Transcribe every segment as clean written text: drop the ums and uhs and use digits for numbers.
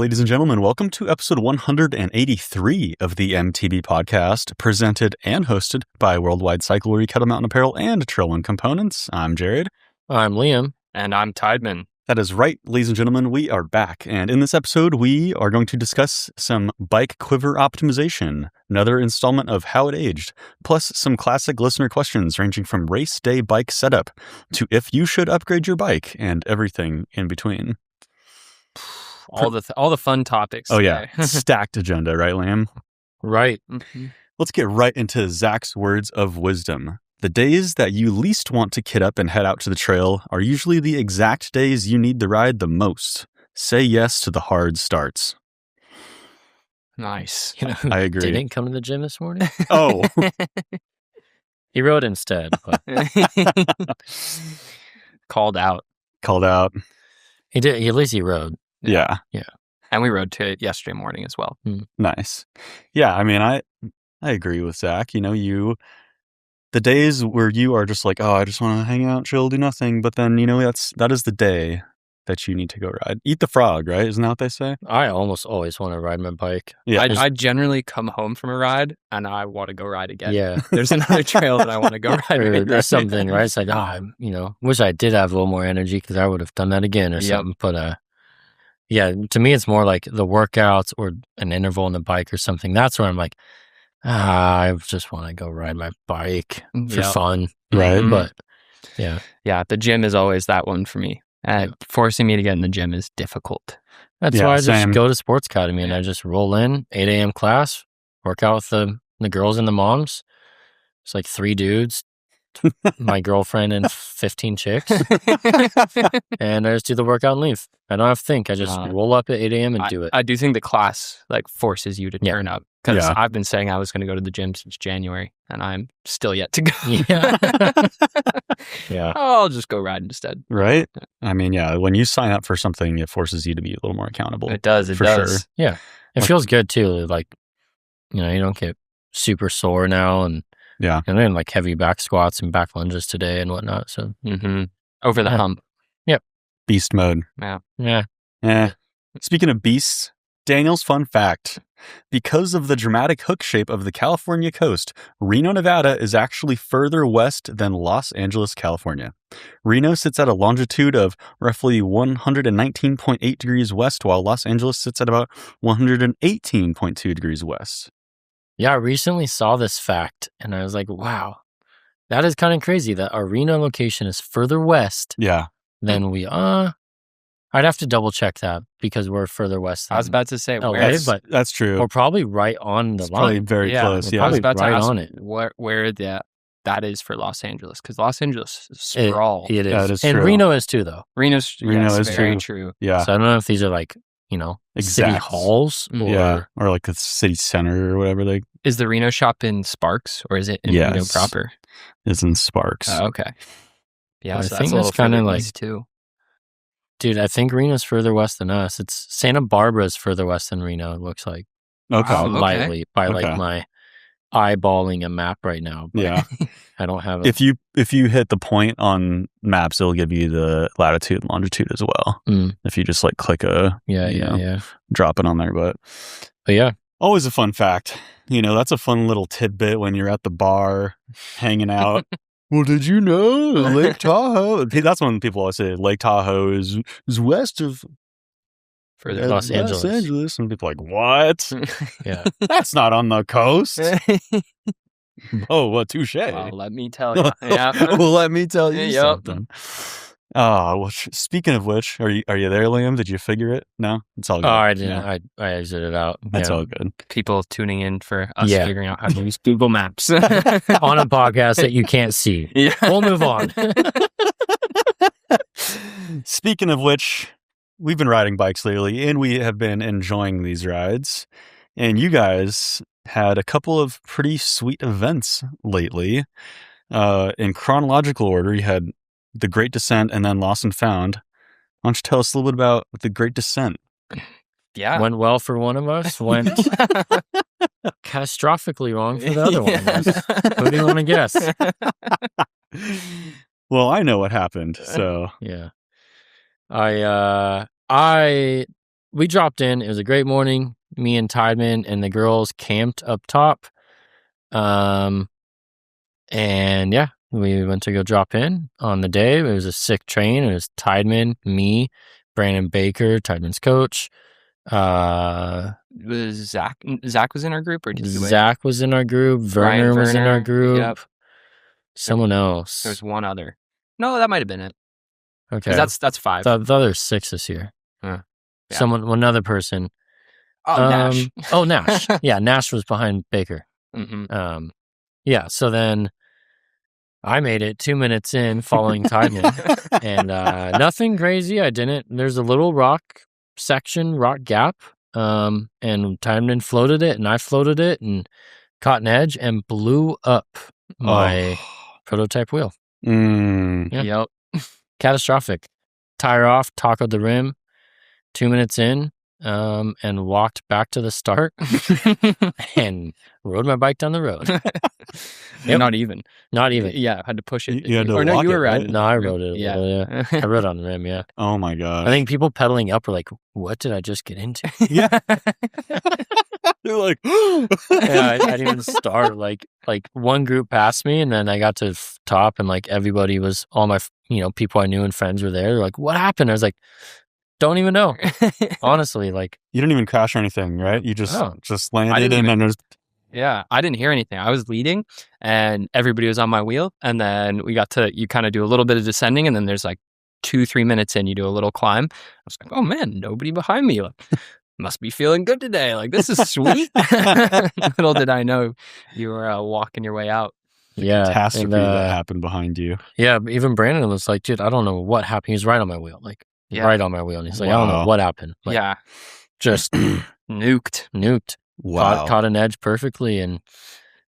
ladies and gentlemen, welcome to episode 183 of the MTB podcast, presented and hosted by Worldwide Cycle Where You Kettle Mountain Apparel and Trailwind Components. I'm Jared. I'm Liam. And I'm Tydeman. That is right, ladies and gentlemen, we are back. And in this episode, we are going to discuss some bike quiver optimization, another installment of how it aged, plus some classic listener questions ranging from race day bike setup to if you should upgrade your bike and everything in between. All the fun topics. Oh, yeah. Stacked agenda, right, Liam? Right. Mm-hmm. Let's get right into Zach's words of wisdom. The days that you least want to kit up and head out to the trail are usually the exact days you need the ride the most. Say yes to the hard starts. Nice. You know, I agree. Didn't come to the gym this morning. Oh. He rode instead. But Called out. Called out. he did. At least he rode. Yeah. And we rode to it yesterday morning as well. Nice. Yeah, I mean, I agree with Zach. You know, the days where you are just like, oh, I just want to hang out, chill, do nothing. But then, you know, that is the day that you need to go ride. Eat the frog, right? Isn't that what they say? I almost always want to ride my bike. Yeah. I generally come home from a ride and I want to go ride again. Yeah. There's another trail that I want to go ride. Or there's something, right? It's like, wish I did have a little more energy because I would have done that again or something. But yeah, to me, it's more like the workouts or an interval on the bike or something. That's where I'm like, I just want to go ride my bike for fun. Right. Mhm. But yeah. Yeah, the gym is always that one for me. Forcing me to get in the gym is difficult. That's Yeah, why I just same. go to Sports Academy and I just roll in, 8 a.m. class, work out with the girls and the moms. It's like 3 dudes, my girlfriend and 15 chicks. And I just do the workout and leave. I don't have to think. I just roll up at 8 a.m. and do it. I do think the class forces you to turn up. Because Yeah. I've been saying I was going to go to the gym since January and I'm still yet to go. Yeah. Yeah. I'll just go ride instead. Right? I mean, yeah, when you sign up for something, it forces you to be a little more accountable. It does. It For does. sure. Yeah. It feels good too. Like, you don't get super sore now and Yeah. and then like heavy back squats and back lunges today and whatnot. So Mm-hmm. Over the Yeah. hump. Beast mode. yeah. Speaking of beasts, Daniel's fun fact. Because of the dramatic hook shape of the California coast, Reno, Nevada is actually further west than Los Angeles, California. Reno sits at a longitude of roughly 119.8 degrees west, while Los Angeles sits at about 118.2 degrees west. Yeah, I recently saw this fact and I was like, wow, that is kind of crazy that our Reno location is further west Yeah. than we are. I'd have to double check that because we're further west than I was about to say, LA, where, but That's true. we're probably right on the It's probably line. very Yeah, close. we're Yeah. I was probably about to right ask on it. where that is for Los Angeles. Because Los Angeles is It sprawl. is. Yeah, it is And true. Reno is too, though. Reno Yes, is very true. true. Yeah. So I don't know if these are like, city Exact. halls or Yeah. Or like the city center or whatever they Is the Reno shop in Sparks or is it in Reno Yes. proper? is in Sparks. Oh, okay. Yeah, I so think that's a little that's kinda further like- east too. dude, I think Reno's further west than us. It's Santa Barbara's further west than Reno, it looks like. Okay. Wow. Okay. Lightly by Okay. like my eyeballing a map right now. But Yeah. I don't have it. If you hit the point on maps, it'll give you the latitude and longitude as well. Mm. If you just click Yeah. drop it on there. But yeah. always a fun fact. That's a fun little tidbit when you're at the bar hanging out. Well, did you know Lake Tahoe? That's when people always say Lake Tahoe is west of Further Los Angeles. And people are like, what? Yeah. That's not on the coast. Oh, well, touche. Well, let me tell you. Yeah. Well, let me tell you Yep. something. Well, speaking of which, are you there, Liam? Did you figure it? No, it's all good. Oh, I didn't. Yeah, I exited out. that's Yeah. all good. People tuning in for us Yeah. figuring out how to use Google Maps. On a podcast that you can't see. Yeah. We'll move on. Speaking of which, we've been riding bikes lately, and we have been enjoying these rides. And you guys had a couple of pretty sweet events lately. In chronological order, you had the Great Descent and then Lost and Found. Why don't you tell us a little bit about the Great Descent? Yeah. Went well for one of us, went catastrophically wrong for the other one of us. Who do you want to guess? Well, I know what happened, so Yeah. I we dropped in. It was a great morning. Me and Tydeman and the girls camped up top. And yeah, we went to go drop in on the day. It was a sick train. It was Tydeman, me, Brandon Baker, Tydeman's coach. Was Zach was in our group, or did you wait? Zach was in our group. Werner was in our group. Yep. Someone else. There's one other. No, that might have been it. Okay. That's 5. The other 6 this year. Yeah. One other person. Oh, Nash. Oh, Nash. Yeah, Nash was behind Baker. Mm-hmm. Yeah, so then I made it 2 minutes in following Tydeman. And nothing crazy. There's a little rock gap. And Tydeman floated it, and I floated it, and caught an edge and blew up my prototype wheel. Yep. Catastrophic. Tire off, tacoed the rim, 2 minutes in, and walked back to the start and rode my bike down the road. Yep. Not even. Yeah, I had to push it. You had to or no, walk you were it, right? riding. No, I rode it. Yeah. I rode on the rim, yeah. Oh my god. I think people pedaling up were like, what did I just get into? Yeah. They're like, Yeah, I didn't even start. Like one group passed me, and then I got to top, and like everybody was, all my people I knew and friends were there. They're like, what happened? I was like, don't even know. Honestly, like, you didn't even crash or anything, right? You just landed and then there's. Yeah, I didn't hear anything. I was leading, and everybody was on my wheel, and then you kind of do a little bit of descending, and then there's like 2-3 minutes in, you do a little climb. I was like, oh man, nobody behind me. Like, must be feeling good today. Like, this is sweet. Little did I know you were walking your way out. Yeah, Catastrophe that happened behind you. Yeah, even Brandon was like, dude, I don't know what happened. He was right on my wheel, right on my wheel. And he's like, I don't know what happened. Like, yeah. Just nuked. Wow. Caught an edge perfectly, and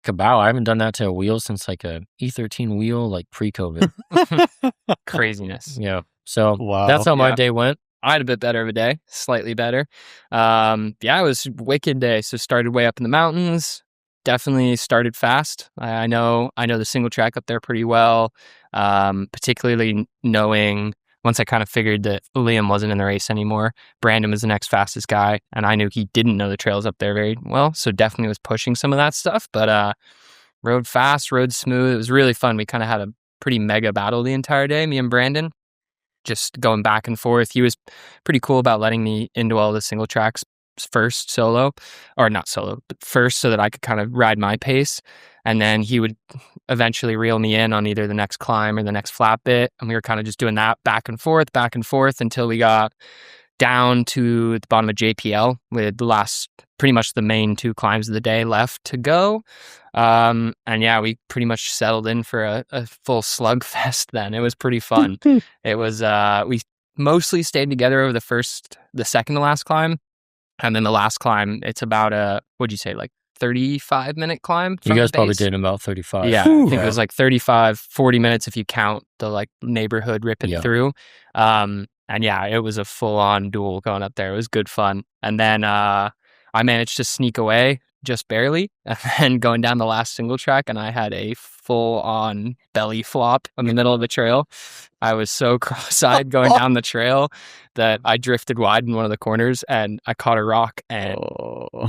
kabow. I haven't done that to a wheel since like a E13 wheel, like pre-COVID. Craziness. Yeah. So that's how my day went. I had a bit better of a day, slightly better. It was a wicked day. So started way up in the mountains. Definitely started fast. I know the single track up there pretty well. Particularly knowing, once I kind of figured that Liam wasn't in the race anymore, Brandon was the next fastest guy, and I knew he didn't know the trails up there very well, so definitely was pushing some of that stuff, but rode fast, rode smooth. It was really fun. We kind of had a pretty mega battle the entire day, me and Brandon, just going back and forth. He was pretty cool about letting me into all the single tracks first first, so that I could kind of ride my pace, and then he would eventually reel me in on either the next climb or the next flat bit, and we were kind of just doing that back and forth until we got down to the bottom of JPL with pretty much the main 2 climbs of the day left to go. And yeah, we pretty much settled in for a full slugfest then. It was pretty fun. It was we mostly stayed together over the second to last climb. And then the last climb, it's about what'd you say, like 35-minute climb? You guys probably did about 35. Yeah, I think it was like 35, 40 minutes if you count the like neighborhood ripping through. And yeah, it was a full-on duel going up there. It was good fun. And then I managed to sneak away just barely, and then going down the last single track, and I had a full-on belly flop in the middle of the trail. I was so cross-eyed going down the trail that I drifted wide in one of the corners, and I caught a rock and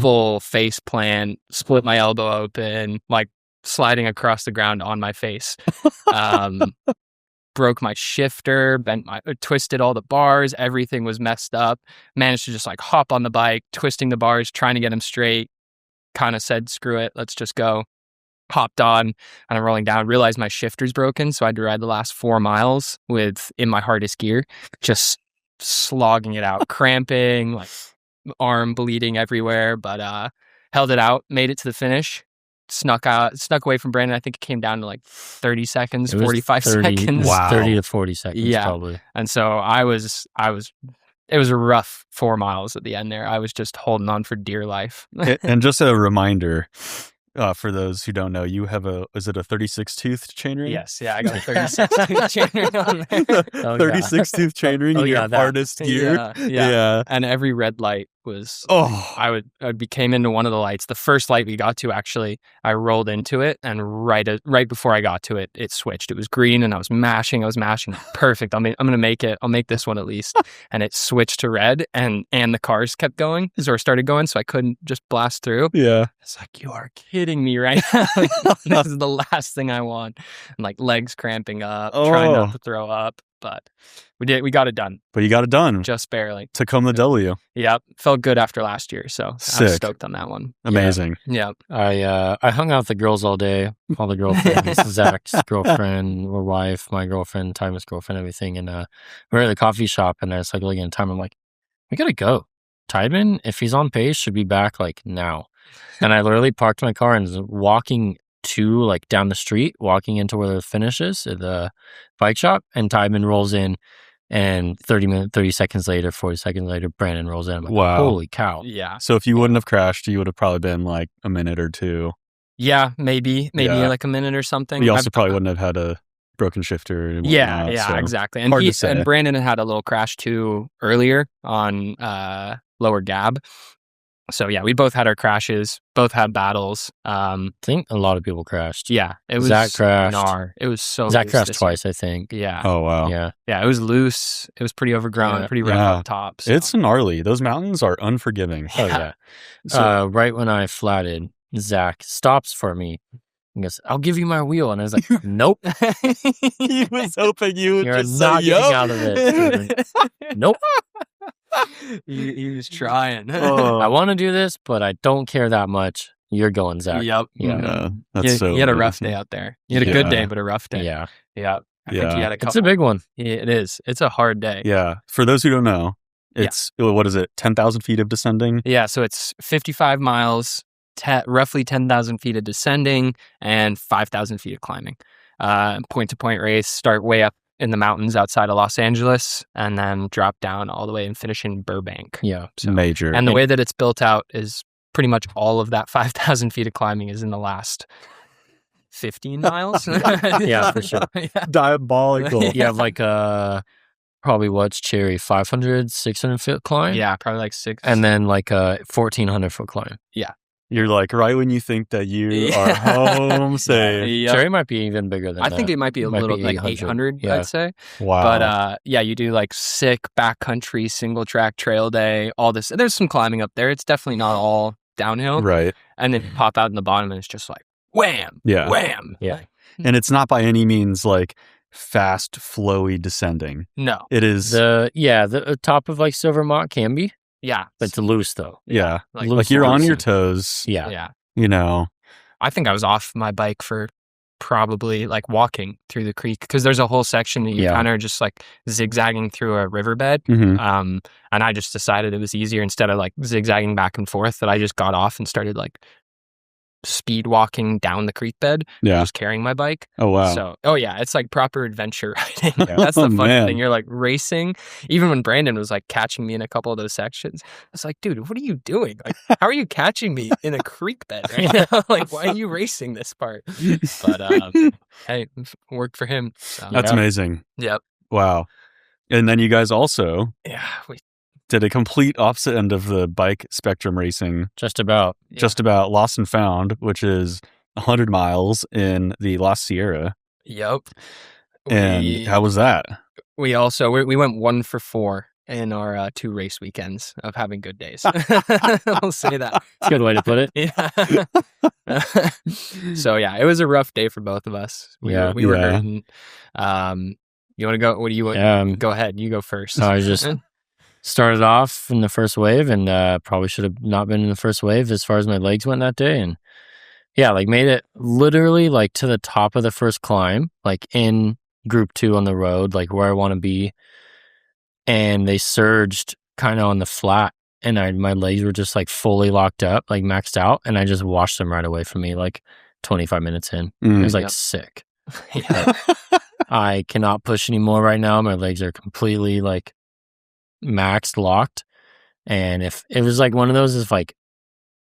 full face plant, split my elbow open, like sliding across the ground on my face. Broke my shifter, twisted all the bars, everything was messed up. Managed to just like hop on the bike, twisting the bars, trying to get them straight. Kind of said, screw it, let's just go. Hopped on, and I'm rolling down, realized my shifter's broken, so I had to ride the last 4 miles in my hardest gear, just slogging it out, cramping, like arm bleeding everywhere, but held it out, made it to the finish. Snuck away from Brandon. I think it came down to like 30 seconds, 45 seconds. Wow. 30 to 40 seconds, probably. And so it was a rough 4 miles at the end there. I was just holding on for dear life. And just a reminder, for those who don't know, you have is it a 36 tooth chainring? Yes, yeah, I got a 36 tooth chainring on there. 36 tooth chainring in your hardest gear. Yeah. And every red light was Oh, I came into one of the lights. The first light we got to, actually, I rolled into it, and right before I got to it, it switched. It was green, and I was mashing. Perfect. I'm gonna make it. I'll make this one at least. And it switched to red, and the cars kept going, or started going, so I couldn't just blast through. yeah. It's like, you are kidding me right now. This is the last thing I want. And like legs cramping up, trying not to throw up. But we got it done. But you got it done. Just barely. Took home the W. Yep. Felt good after last year. So Sick. I'm stoked on that one. Amazing. Yep. I hung out with the girls all day, all the girlfriends, Zach's girlfriend, or wife, my girlfriend, Tydeman's girlfriend, everything. And we're at the coffee shop, and I was like looking at time. I'm like, we gotta go. Tydeman, if he's on pace, should be back like now. And I literally parked my car and was walking to like down the street, walking into where the finish is at the bike shop, and Tydeman rolls in, and 30 seconds later, 40 seconds later, Brandon rolls in. I'm like, Wow. holy cow. Yeah. So if you wouldn't have crashed, you would have probably been like a minute or two. Yeah. Maybe Yeah. like a minute or something. You also probably wouldn't have had a broken shifter. And Yeah. whatnot, Yeah. so. Exactly. And hard to say. and Brandon had a little crash too earlier on Lower Gab. So yeah, we both had our crashes, both had battles. I think a lot of people crashed. Yeah, it was Zach crashed. It was so Zach loose crashed this twice, I think. year. Yeah. Oh, wow. Yeah. Yeah, it was loose. It was pretty overgrown, Yeah. pretty rough Yeah. up top. So. It's gnarly. Those mountains are unforgiving. Oh, yeah. So- Right when I flatted, Zach stops for me. He goes, I'll give you my wheel. And I was like, nope. He was hoping you would You're just not say, getting yup. out of it. Nope. he was trying. Oh. I want to do this, but I don't care that much. You're going, Zach. Yep. Yeah. Yeah, that's so You had a rough amazing. day out there. You had a good Yeah. day, but a rough day. Yeah. Yeah. I think Yeah. you had a couple. It's a big one. Yeah, it is. It's a hard day. Yeah. For those who don't know, it's, what is it, 10,000 feet of descending? Yeah, so it's 55 miles, roughly 10,000 feet of descending, and 5,000 feet of climbing. Point-to-point race, start way up in the mountains outside of Los Angeles, and then drop down all the way and finish in Burbank. Yeah. So, Major. and the way that it's built out is pretty much all of that 5,000 feet of climbing is in the last 15 miles. Yeah, for sure. Yeah. Diabolical. You have like probably what's Cherry 500, 600 foot climb? Yeah, probably like 6. And then like a 1,400 foot climb. You're like, right when you think that you are home safe. Yep. Cherry might be even bigger than I that. think it might be a Might little be like 800. 800, Yeah. I'd say. Wow. But yeah, you do like sick backcountry single track trail day, all this. There's some climbing up there. It's definitely not all downhill. Right. And then you pop out in the bottom and it's just like wham, Yeah. wham. Yeah. And it's not by any means like fast, flowy descending. No. It is, the top of like Silvermont can be, Yeah. but it's loose though. yeah. Like, Like you're on loose. your toes, Yeah. yeah. you know. I think I was off my bike for probably like walking through the creek because there's a whole section that you Yeah. kind of just like zigzagging through a riverbed. Mhm. And I just decided it was easier instead of like zigzagging back and forth that I just got off and started like speed walking down the creek bed, Yeah. just carrying my bike. Oh, wow. So, it's like proper adventure riding. Yeah. That's the Oh, funny man. thing. You're like racing. Even when Brandon was like catching me in a couple of those sections, I was like, dude, what are you doing? Like, how are you catching me in a creek bed right now? Like, why are you racing this part? But hey, it worked for him. So, That's Yeah. amazing. yep. Wow. And then you guys also Yeah. We, did a complete opposite end of the bike spectrum racing, Just about. yeah. just about Lost and Found, which is 100 miles in the La Sierra. Yep. And We- how was that? We also we went 1 for 4 in our 2 race weekends of having good days. I'll say that. It's a good way to put it. Yeah. So yeah, it was a rough day for both of us. We Yeah. were Yeah. hurting. You want to go? What do you want? Go ahead. You go first. I was just started off in the first wave and probably should have not been in the first wave as far as my legs went that day. And yeah, like made it literally like to the top of the first climb, like in group 2 on the road, like where I want to be. And they surged kind of on the flat and my legs were just like fully locked up, like maxed out. And I just washed them right away from me, like 25 minutes in. It was like Yep. sick. Yeah. I cannot push anymore right now. My legs are completely like maxed, locked. And if it was like one of those is like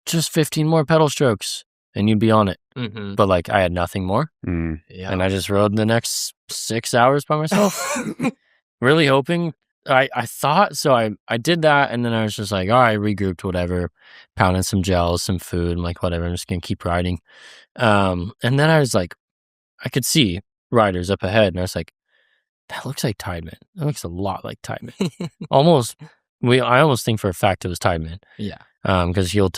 just 15 more pedal strokes and you'd be on it. Mm-hmm. But like I had nothing more. Mm. Yeah. And I just rode the next 6 hours by myself, really hoping I thought so. I did that, and then I was just like, all right, regrouped, whatever, pounded some gels, some food. I'm like, whatever, I'm just gonna keep riding. And then I was like, I could see riders up ahead, and I was like, that looks like Tydeman. That looks a lot like Tydeman. I almost think for a fact it was Tydeman. Yeah. Because you'll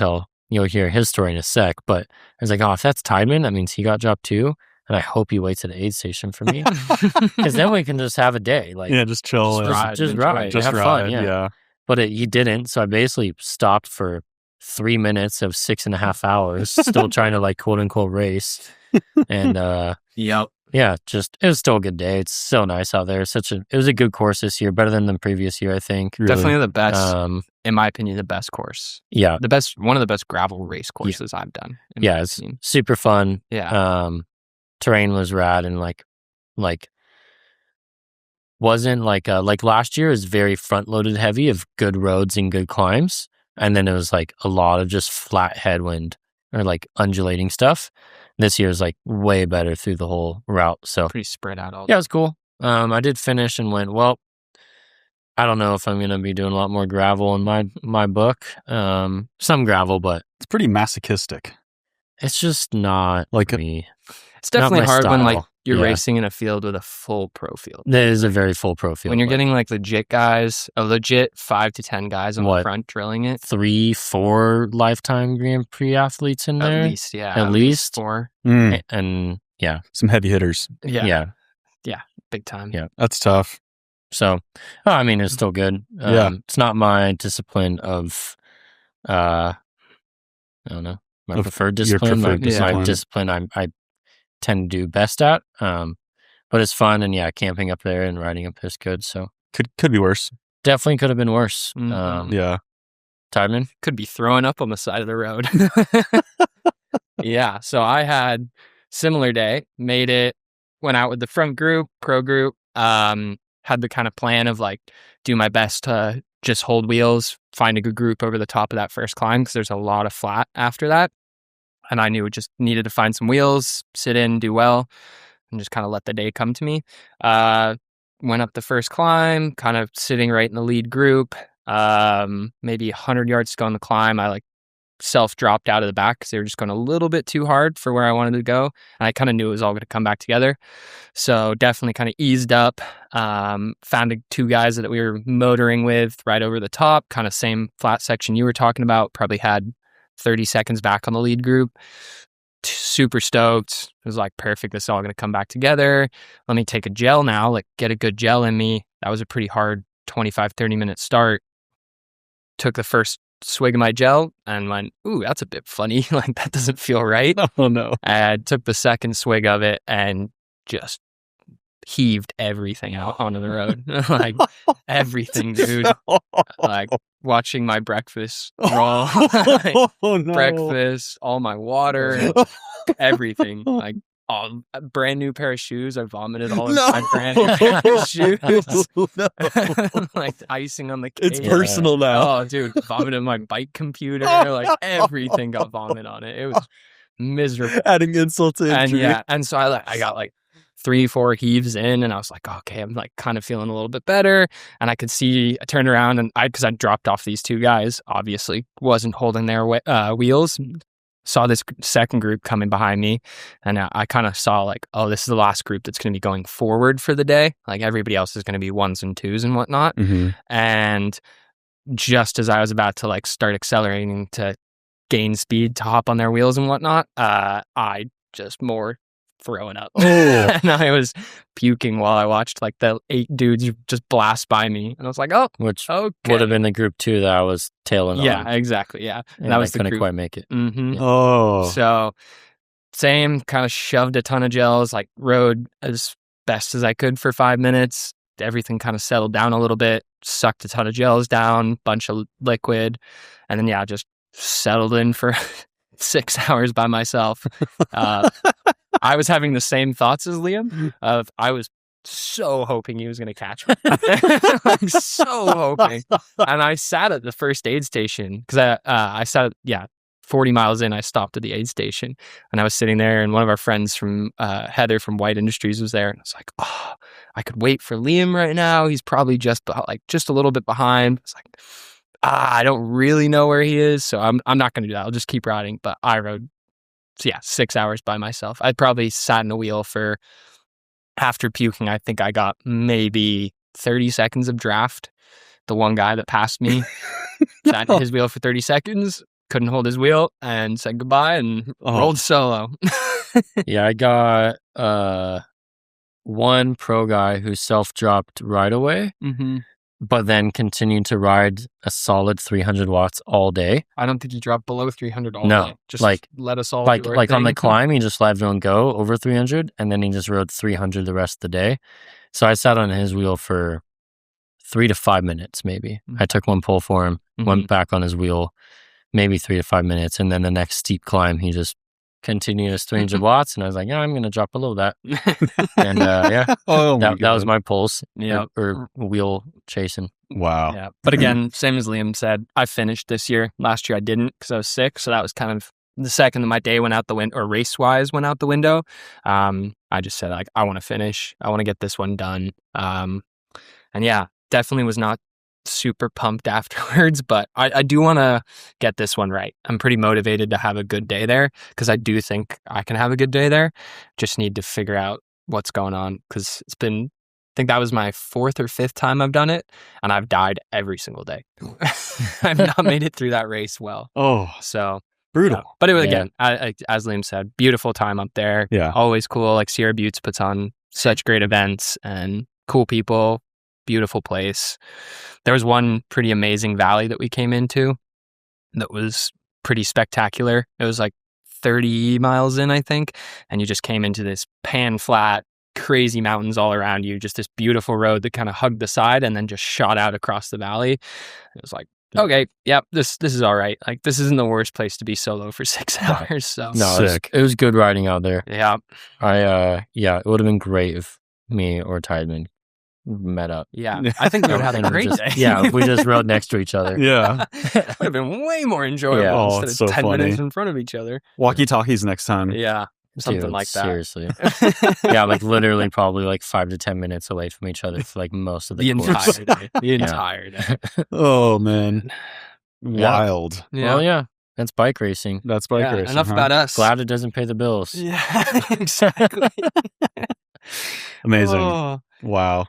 hear his story in a sec. But I was like, oh, if that's Tydeman, that means he got dropped too. And I hope he waits at the aid station for me, because then we can just have a day. Like, just chill. just ride, have fun. Yeah. But he didn't. So I basically stopped for 3 minutes of 6.5 hours, still trying to like quote unquote race. And Yep. yeah, it was still a good day. It's so nice out there. It was a good course this year, better than the previous year, I think. Really? Definitely the best, in my opinion, the best course. Yeah. One of the best gravel race courses I've done. Yeah, it's super fun. Yeah. Terrain was rad, and like wasn't like last year is very front loaded heavy of good roads and good climbs, and then it was like a lot of just flat headwind or like undulating stuff. This year is like way better through the whole route. So pretty spread out all yeah, it was cool. I did finish and went, well, I don't know if I'm gonna be doing a lot more gravel in my book. Some gravel, but it's pretty masochistic. it's just not Like me. It's definitely Not my hard when like style. you're Yeah. racing in a field with a full pro field. That is a very full pro field. When you're but getting like legit guys, a legit 5 to 10 guys on the What? front drilling it. 3-4 lifetime Grand Prix athletes in there. At least, yeah. At least. 4. And yeah. Some heavy hitters. Yeah. Big time. Yeah. That's tough. So, I mean, it's still good. Yeah. It's not my discipline of, I don't know, my Of preferred your discipline. preferred My discipline. discipline I tend to do best at. But it's fun, and yeah, camping up there and riding up is good. So Could be worse. definitely could have been worse. Mhm. Yeah. Tydeman? Could be throwing up on the side of the road. Yeah. So I had similar day, made it, went out with the front group, pro group, had the kind of plan of like do my best to just hold wheels, find a good group over the top of that first climb, because there's a lot of flat after that. And I knew it just needed to find some wheels, sit in, do well, and just kind of let the day come to me. Went up the first climb, kind of sitting right in the lead group. Maybe 100 yards to go on the climb, I like self-dropped out of the back because they were just going a little bit too hard for where I wanted to go. And I kind of knew it was all going to come back together. So definitely kind of eased up, found 2 guys that we were motoring with right over the top, kind of same flat section you were talking about, probably had 30 seconds back on the lead group. Super stoked. It was like, perfect. This is all going to come back together. Let me take a gel now, like get a good gel in me. That was a pretty hard 25, 30 minute start. Took the first swig of my gel and went, ooh, that's a bit funny. Like, that doesn't feel right. Oh, no. I took the second swig of it and just heaved everything out onto the road. Like, everything, dude. Like, watching my breakfast roll. Like, Oh, no. breakfast, all my water, everything. Like, a brand new pair of shoes. I vomited all over my brand new pair of shoes. No. Like, the icing on the cake. It's personal now. Oh, dude, vomited on my bike computer. Like, everything got vomit on it. It was miserable. Adding insult to And injury. yeah, and so I got like 3-4 heaves in, and I was like, okay, I'm like kind of feeling a little bit better. And I could see, I turned around, and because I dropped off these 2 guys, obviously wasn't holding their wheels. Saw this second group coming behind me, and I kind of saw like, oh, this is the last group that's going to be going forward for the day. Like, everybody else is going to be 1s and 2s and whatnot. Mhm. And just as I was about to like start accelerating to gain speed to hop on their wheels and whatnot, I just more throwing up. Oh. And I was puking while I watched like the 8 dudes just blast by me. And I was like, oh, Which okay. would have been the group 2 that I was tailing on. Yeah, exactly. Yeah. And that was I the couldn't group. quite make it. Mm-hmm. Oh. So same, kind of shoved a ton of gels, like rode as best as I could for 5 minutes. Everything kind of settled down a little bit, sucked a ton of gels down, bunch of liquid. And then, yeah, just settled in for 6 hours by myself. I was having the same thoughts as Liam of I was so hoping he was going to catch me. Like, so hoping. And I sat at the first aid station because I sat, 40 miles in, I stopped at the aid station, and I was sitting there, and one of our friends from Heather from White Industries was there, and I was like, oh, I could wait for Liam right now. He's probably just a little bit behind. It's like, I don't really know where he is, so I'm not going to do that. I'll just keep riding. But I rode, 6 hours by myself. I probably sat in a wheel for, after puking, I think I got maybe 30 seconds of draft. The one guy that passed me sat in his wheel for 30 seconds, couldn't hold his wheel, and said goodbye and rolled solo. Yeah, I got one pro guy who self-dropped right away, but then continued to ride a solid 300 watts all day. I don't think he dropped below 300 all No, day. Just like- let us all Like do our on thing. the climb, he just let everyone go over 300, and then he just rode 300 the rest of the day. So I sat on his wheel for 3 to 5 minutes, maybe. I took one pull for him, went back on his wheel, maybe 3 to 5 minutes, and then the next steep climb, he just continued his 300 watts, and I was like, yeah, I'm going to drop below that. And yeah, that was my pulse. Yeah. Or wheel chasing. Wow. Yeah. But again, same as Liam said, I finished this year. Last year I didn't because I was sick. So that was kind of the second that my day went out the window, or race-wise went out the window. I just said, like, I want to finish. I want to get this one done. And yeah, definitely was not super pumped afterwards, but I do want to get this one right. I'm pretty motivated to have a good day there because I do think I can have a good day there. Just need to figure out what's going on because it's been, I think that was my 4th or 5th time I've done it, and I've died every single day. I've not made it through that race well. Oh, So brutal. yeah. But it was, again, as Liam said, beautiful time up there. Yeah. Always cool. Like Sierra Buttes puts on such great events and cool people. Beautiful place. There was one pretty amazing valley that we came into that was pretty spectacular. It was like 30 miles in, I think, and you just came into this pan flat, crazy mountains all around you, just this beautiful road that kind of hugged the side and then just shot out across the valley. It was like, okay, yep, this is all right. Like, this isn't the worst place to be solo for 6 hours. So No, Sick. it was good riding out there. yeah, It would have been great if me or Tydeman met up. yeah. I think we would have had a great day. Yeah, if we just rode next to each other. Yeah. Would have been way more enjoyable Yeah. Oh, instead it's of so 10 funny. minutes in front of each other. Walkie-talkies next time. Yeah, something Dude, like that. Seriously. Yeah, like literally probably like 5 to 10 minutes away from each other for like most of the The course. entire day. The Yeah. entire day. Oh, man. Wild. Yeah. Well, yeah, that's bike racing. That's bike Yeah, racing. enough huh? about us. Glad it doesn't pay the bills. Yeah, exactly. Amazing. Oh. Wow.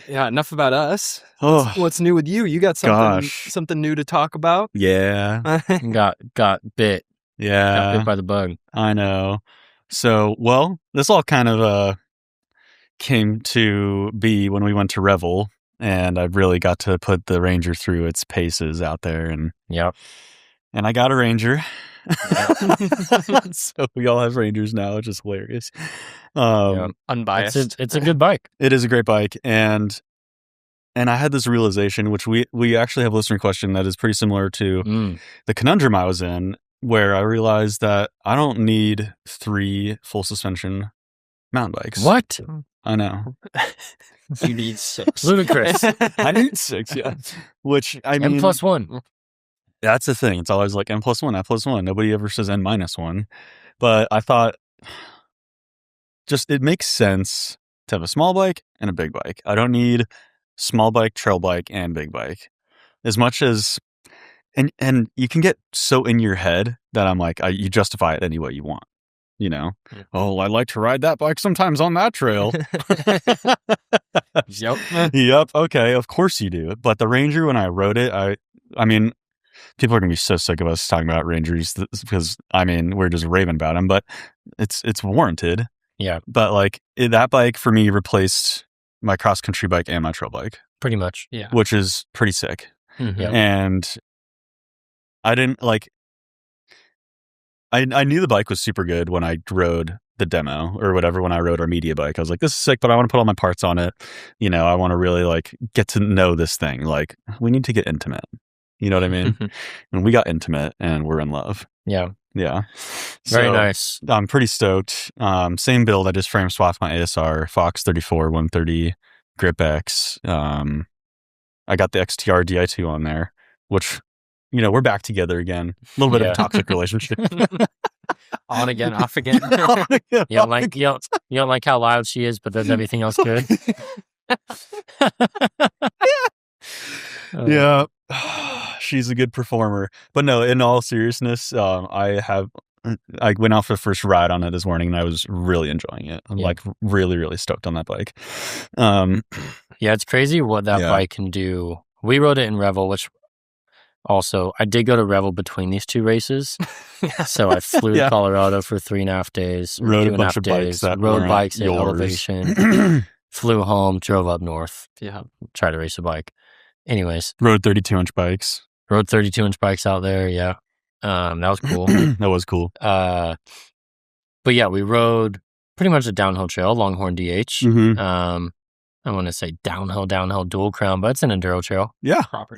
Yeah, enough about us. Oh, What's new with you? You got something new to talk about? yeah. Got bit Yeah. by the bug. I know. So, well, this all kind of came to be when we went to Revel, and I really got to put the Ranger through its paces out there, and Yep. I got a Ranger. So we all have Rangers now, which is hilarious. Yep. Unbiased. It's a good bike. It is a great bike, and I had this realization, which we actually have a listener question that is pretty similar to the conundrum I was in, where I realized that I don't need 3 full suspension mountain bikes. What? I know. You need 6. Ludicrous. I need 6, yeah. Which, I mean, N+1. that's the thing. It's always like N+1, N+1. Nobody ever says N-1. But I thought, just it makes sense to have a small bike and a big bike. I don't need small bike, trail bike, and big bike. As much as, and you can get so in your head that I'm like, you justify it any way you want. You know, oh, I like to ride that bike sometimes on that trail. Yep. Yep. Okay. Of course you do. But the Ranger, when I rode it, I mean, people are going to be so sick of us talking about Rangers because, I mean, we're just raving about them, but it's warranted. Yeah. But like that bike for me replaced my cross country bike and my trail bike, Pretty much. Yeah. which is pretty sick. Mhm. Yep. And I didn't like, I knew the bike was super good when I rode the demo or whatever, when I rode our media bike. I was like, this is sick, but I want to put all my parts on it. You know, I want to really like get to know this thing. Like, we need to get intimate. You know what I mean? And we got intimate and we're in love. Yeah. Yeah. Very So, nice. I'm pretty stoked. Same build. I just frame swapped my ASR Fox 34 130 Grip X. I got the XTR Di2 on there, which we're back together again. A little bit of Yeah. a toxic relationship. On again, off again. You don't like how loud she is, but does everything else good? Yeah. She's a good performer. But no, in all seriousness, I went out for the first ride on it this morning and I was really enjoying it. I'm Yeah. like really, really stoked on that bike. Yeah, it's crazy what that Yeah. bike can do. We rode it in Revel, which also I did go to Revel between these two races. So I flew to Yeah. Colorado for 3.5 days. Rode a 2.5 bunch of bikes days, that rode weren't bikes at yours. elevation, flew home, drove up north. Yeah, tried to race a bike. Anyways, Rode 32-inch bikes. rode 32-inch bikes out there. Yeah, that was cool. That was cool. But yeah, we rode pretty much a downhill trail, Longhorn DH. Mhm. I want to say downhill dual crown, but it's an enduro trail. Yeah. Proper.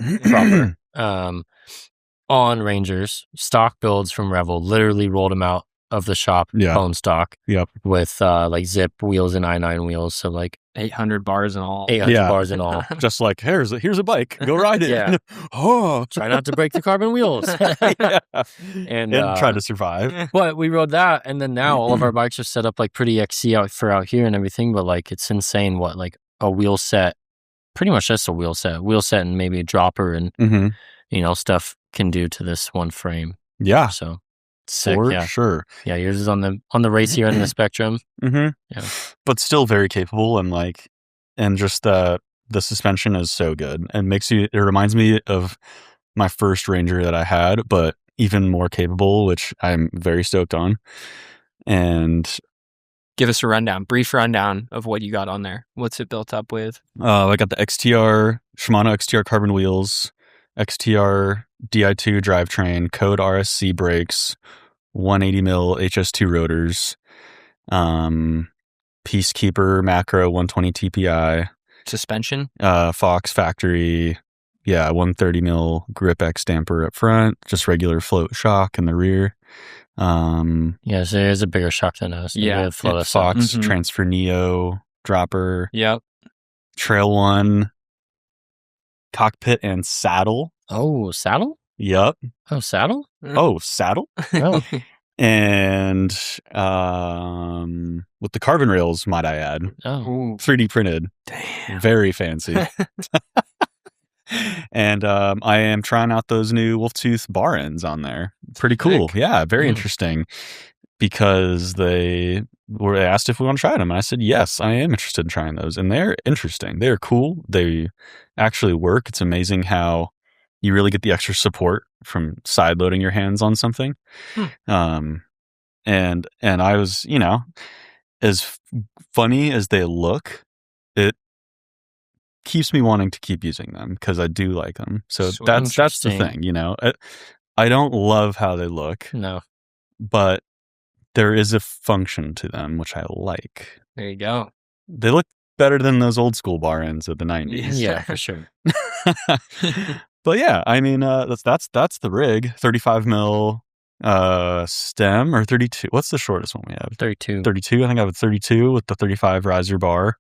On Rangers, stock builds from Revel, literally rolled them out of the shop, Yeah. bone stock. Yep. With like zip wheels and I9 wheels, so like 800 bars and all. 800 Yeah. bars and all. Just like, here's a bike. Go ride it. Yeah. Oh. Try not to break the carbon wheels. Yeah. And try to survive. But we rode that, and then now all of our bikes are set up like pretty XC out here and everything. But like it's insane what like a wheel set, pretty much just a wheel set and maybe a dropper and Mm-hmm. Stuff can do to this one frame. Yeah. So sick. For Yeah, sure. yeah. Yours is on the race here end of the spectrum. Mm-hmm. Yeah. But still very capable and just the suspension is so good and it reminds me of my first Ranger that I had, but even more capable, which I'm very stoked on. And Give us a brief rundown of what you got on there. What's it built up with? I got the Shimano XTR carbon wheels, XTR Di2 drivetrain, Code RSC brakes, 180 mil HS2 rotors, Peacekeeper Macro 120 TPI, Suspension? Fox Factory, 130 mil Grip X damper up front, just regular float shock in the rear. Yeah, so there's a bigger shock than us. Yeah. Fox Transfer Neo dropper, Yep. Trail One, cockpit and saddle. Oh, saddle? Yep. Oh, saddle? Oh, saddle. Oh. And with the carbon rails, might I add, Oh. Ooh. 3D printed. Damn. Very fancy. And I am trying out those new Wolftooth bar ends on there. Pretty cool. Sick. Yeah, very Mm. interesting. Because they asked if we want to try them. And I said, yes, I am interested in trying those. And they're interesting. They're cool. They actually work. It's amazing how you really get the extra support from side loading your hands on something. And I was, as funny as they look, it keeps me wanting to keep using them because I do like them. So Sweet. that's the Interesting. thing, I don't love how they look, No. but there is a function to them, which I like. There you go. They look better than those old school bar ends of the 90s. Yeah, for sure. But yeah, I mean, that's the rig. 35 mil stem or 32. What's the shortest one we have? 32. 32. I think I have a 32 with the 35 riser bar.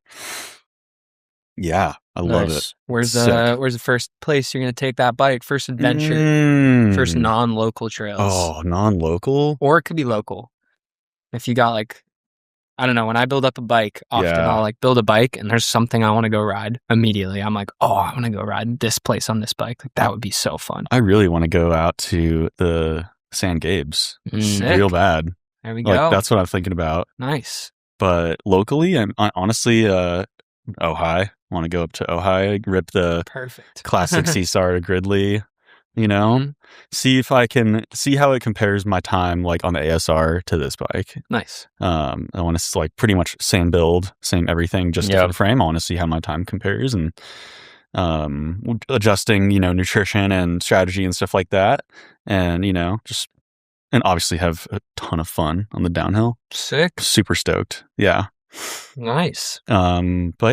Yeah, I love it. Where's Sick. the first place you're gonna take that bike? First adventure, first non-local trails. Oh, non-local? Or it could be local. If you got like, I don't know, when I build up a bike, often Yeah. I'll like build a bike and there's something I want to go ride immediately. I'm like, oh, I want to go ride this place on this bike. Like that would be so fun. I really want to go out to the San Gabes. Sick. Real bad. There we go. Like that's what I'm thinking about. Nice. But locally, I'm honestly Ojai. Want to go up to Ojai, rip the Perfect. classic CSAR to Gridley, see if I can see how it compares my time like on the ASR to this bike. Nice. I want to like pretty much same build, same everything, just different frame. I want to see how my time compares and adjusting, nutrition and strategy and stuff like that. And, and obviously have a ton of fun on the downhill. Sick. Super stoked. Yeah. Nice. But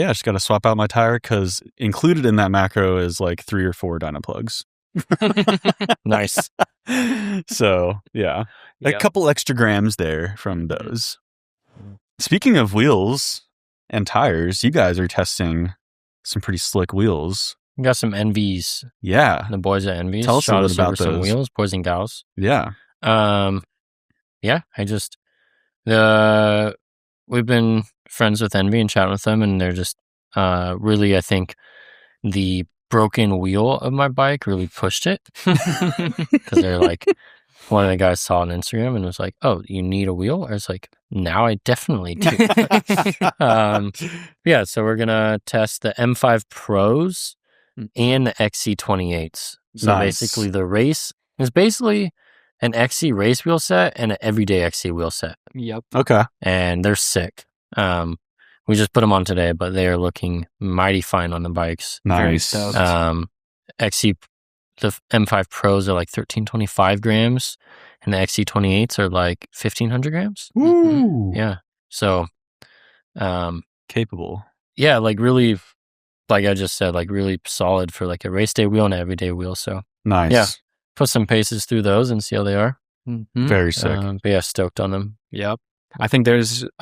yeah, I just got to swap out my tire because included in that macro is like 3 or 4 dyno plugs. Nice. So yeah, a Yep. couple extra grams there from those. Speaking of wheels and tires, you guys are testing some pretty slick wheels We got some Envies. Yeah. The boys at Envies. Tell us a shot little us over about some those. wheels, boys and gals. Yeah. Yeah, we've been friends with Envy and chatting with them, and they're just really, I think, the broken wheel of my bike really pushed it because they're like, one of the guys saw on Instagram and was like, "Oh, you need a wheel?" I was like, "Now I definitely do." Yeah, so we're gonna test the M5 Pros and the XC28s. So Nice. basically, the race is basically an XC race wheel set and an everyday XC wheel set. Yep. Okay. And they're sick. We just put them on today, but they are looking mighty fine on the bikes. Nice. stoked. XC, the M5 Pros are like 1325 grams, and the XC28s are like 1500 grams. Woo. Yeah. So, Capable. yeah, like really, like I just said, like really solid for like a race day wheel and an everyday wheel. So Nice. Yeah. Put some paces through those and see how they are. Mhm. Very sick. But yeah, stoked on them. Yep. I think I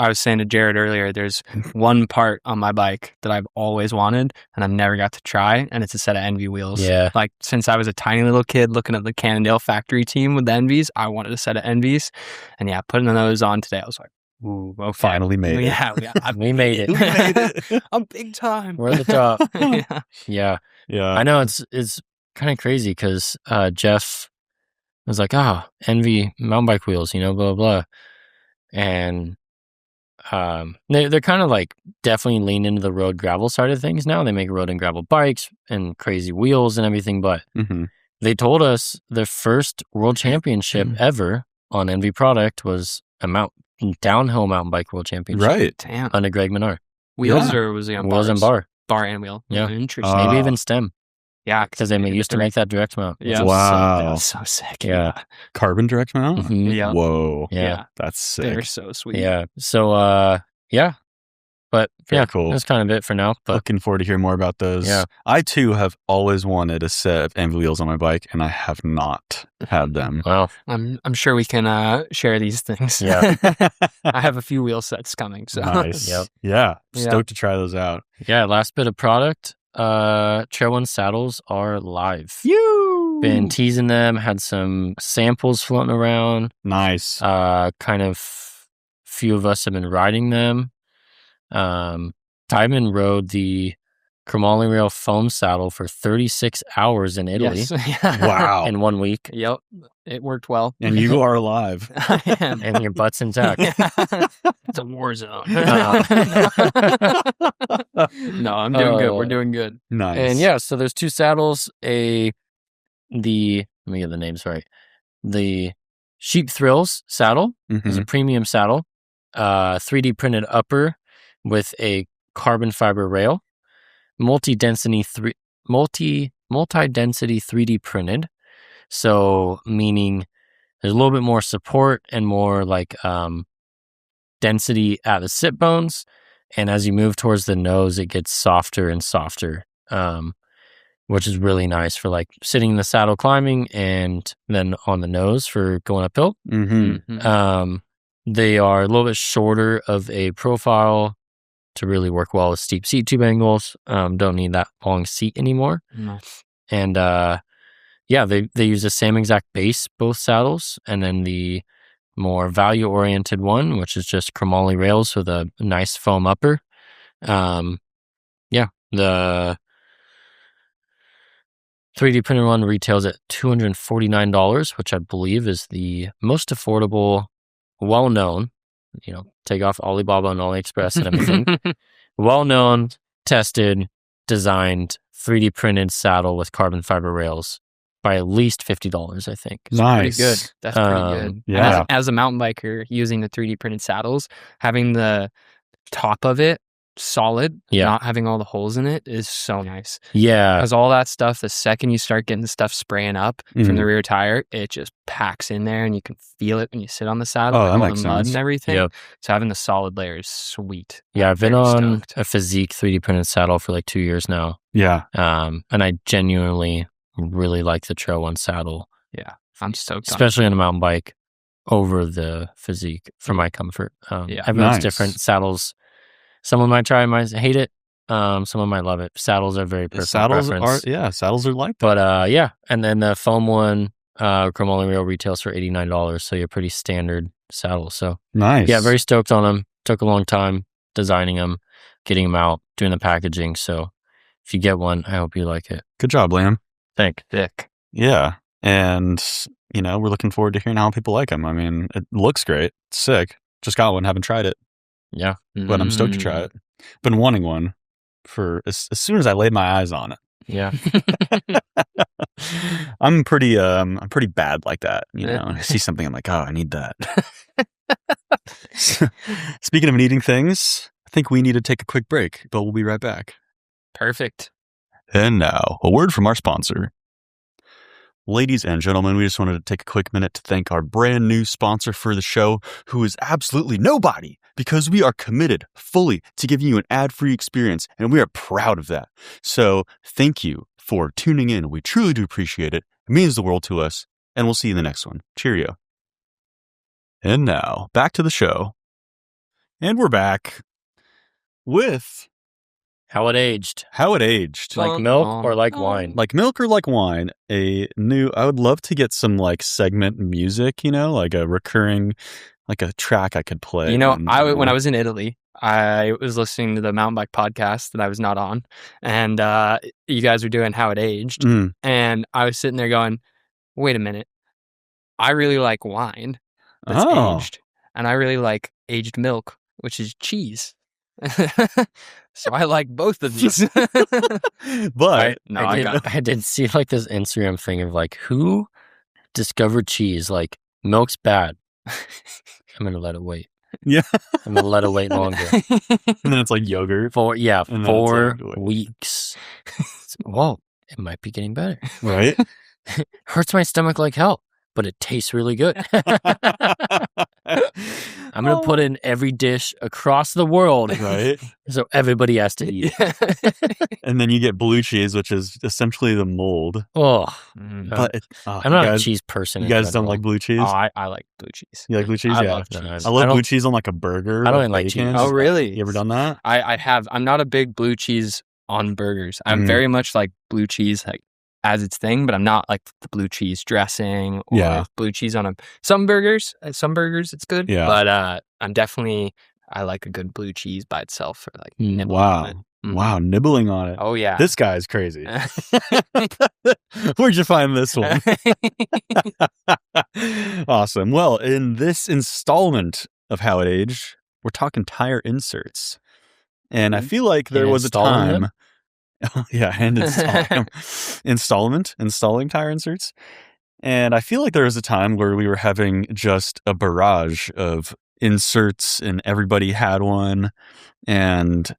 was saying to Jared earlier, there's one part on my bike that I've always wanted and I've never got to try, and it's a set of Envy wheels. Yeah. Like, since I was a tiny little kid looking at the Cannondale factory team with the Envies, I wanted a set of Envies. And yeah, putting those on today, I was like, ooh, okay. Finally made it. Yeah, We made it. We made it. I'm big time. We're at the top. Yeah. Yeah. Yeah. I know it's kind of crazy because Jeff was like, Envy mountain bike wheels, blah, blah, blah. And they're kind of like definitely lean into the road gravel side of things now. They make road and gravel bikes and crazy wheels and everything. But Mhm. they told us the first world championship ever on Envy product was a downhill mountain bike world championship. Right. Damn. Under Greg Menard. Wheels Yeah. or was he on Wheels and bars? bar. Bar and wheel. Yeah. Interesting. Maybe even stem. Yeah. Because they used to make that direct mount. Yeah. Wow. That's so sick. Yeah. Carbon direct mount? Mhm. Yeah. Whoa. Yeah. That's sick. They're so sweet. Yeah. So, yeah. But Very yeah, cool. that's kind of it for now. But Looking forward to hear more about those. Yeah. I too have always wanted a set of Envy wheels on my bike, and I have not had them. well, I'm sure we can share these things. Yeah. I have a few wheel sets coming. So Nice. Yep. Yeah. Yeah. Stoked to try those out. yeah, last bit of product. Trail One saddles are live. You Been teasing them, had some samples floating around. nice. Kind of few of us have been riding them. Tydeman rode the Chromoly Rail foam saddle for 36 hours in Italy Yes. Wow. in 1 week. Yep. It worked well. And you are alive. I am. And your butt's intact. It's a war zone. No, I'm doing good. We're doing good. Nice. And yeah, so there's two saddles. Let me get the names right. The Sheep Thrills saddle is Mhm. a premium saddle, 3D printed upper with a carbon fiber rail, multi-density 3D printed. So meaning there's a little bit more support and more like density at the sit bones, and as you move towards the nose, it gets softer and softer, which is really nice for like sitting in the saddle climbing, and then on the nose for going uphill. Mhm. Mhm. They are a little bit shorter of a profile to really work well with steep seat tube angles. Don't need that long seat anymore. No. And yeah, they use the same exact base, both saddles, and then the more value oriented one, which is just chromoly rails with a nice foam upper. Yeah, the 3D printed one retails at $249, which I believe is the most affordable, well-known, take off Alibaba and AliExpress and everything, well-known, tested, designed, 3D printed saddle with carbon fiber rails by at least $50, I think. Nice. Pretty good. That's pretty good. Yeah. And as a mountain biker, using the 3D printed saddles, having the top of it solid, Yeah. not having all the holes in it is so nice. Yeah. Because all that stuff, the second you start getting the stuff spraying up from the rear tire, it just packs in there, and you can feel it when you sit on the saddle, Oh, like that all makes the mud sense. and everything. Yep. So having the solid layer is sweet. Yeah, I've been Very on stoked. a Physique 3D printed saddle for like 2 years now. Yeah. And I genuinely really like the Trail One saddle, I'm stoked on it. especially on a mountain bike over the Physique for my comfort. Yeah. Everyone's Nice. different. Saddles, someone might try, might hate it. Some of might love it. Saddles are very personal Saddles preference. saddles are like that. But yeah, and then the foam one, Chrome Only Reel retails for $89, so you're pretty standard saddle. So Nice. yeah, very stoked on them. Took a long time designing them, getting them out, doing the packaging. So if you get one, I hope you like it. Good job, Liam. Thanks. Thick. Yeah. And, we're looking forward to hearing how people like them. I mean, it looks great. It's sick. Just got one. Haven't tried it, Yeah. but I'm stoked to try it. Been wanting one for as soon as I laid my eyes on it. Yeah. I'm pretty bad like that. I see something, I'm like, oh, I need that. Speaking of needing things, I think we need to take a quick break, but we'll be right back. Perfect. And now, a word from our sponsor. Ladies and gentlemen, we just wanted to take a quick minute to thank our brand new sponsor for the show, who is absolutely nobody, because we are committed fully to giving you an ad-free experience, and we are proud of that. So thank you for tuning in. We truly do appreciate it. It means the world to us, and we'll see you in the next one. Cheerio. And now, back to the show. And we're back with How it aged. how it aged. Like milk or like wine? Like milk or like wine. I would love to get some like segment music, like a recurring, like a track I could play. When I was in Italy, I was listening to the mountain bike podcast that I was not on, and you guys were doing How It Aged, and I was sitting there going, wait a minute, I really like wine that's aged, and I really like aged milk, which is cheese. So I like both of these. But I did see like this Instagram thing of like, who discovered cheese? Like, milk's bad. I'm gonna let it wait. Yeah. I'm gonna let it wait longer. And then it's like yogurt. 4 like, weeks. Whoa, it might be getting better. Right? Hurts my stomach like hell, but it tastes really good. I'm going to put it in every dish across the world. Right? So everybody has to eat it. And then you get blue cheese, which is essentially the mold. Oh. But I'm not a cheese person. You guys don't like blue cheese? Oh, I like blue cheese. You like blue cheese? I Yeah. love cheese. I love blue cheese on like a burger. I don't like cheese. Oh, really? You ever done that? I have. I'm not a big blue cheese on burgers. I'm very much like blue cheese like as its thing, but I'm not like the blue cheese dressing or blue cheese on some burgers. Some burgers it's good. Yeah. But I like a good blue cheese by itself for like nibbling on it. Wow, nibbling on it. Oh yeah. This guy is crazy. Where'd you find this one? Awesome. Well, in this installment of How It Aged, we're talking tire inserts. And I feel like there was a time. And installing tire inserts. And I feel like there was a time where we were having just a barrage of inserts and everybody had one. And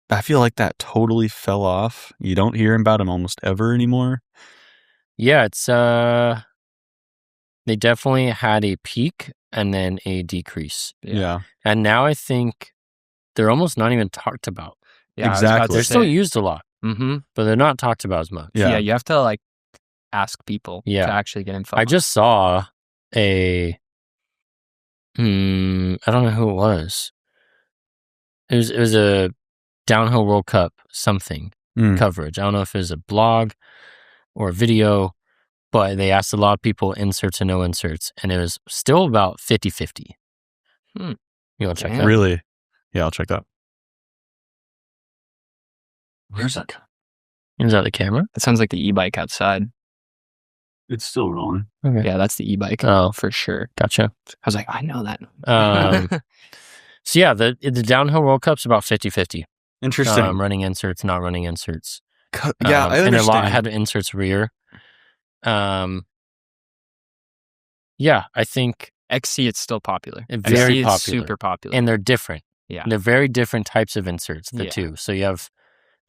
I feel like that totally fell off. You don't hear about them almost ever anymore. Yeah, it's they definitely had a peak and then a decrease. Yeah. And now I think they're almost not even talked about. Yeah, exactly. They're still used a lot, but they're not talked about as much. Yeah, you have to like ask people to Yeah. actually get info. I just saw I don't know who it was. It was a Downhill World Cup something coverage. I don't know if it was a blog or a video, but they asked a lot of people inserts and no inserts, and it was still about 50-50. You want to check that? Really? Yeah, I'll check that. Where's that? Is that the camera? That sounds like the e-bike outside. It's still rolling. Okay. Yeah, that's the e-bike. Oh, for sure. Gotcha. I was like, I know that. So yeah, the Downhill World Cup's about 50-50. Interesting. Running inserts, not running inserts. Yeah, I understand. And a lot had inserts rear. Yeah, I think XC, it's still popular. Very XC popular. is super popular. And they're different. Yeah. They're very different types of inserts, the two. So you have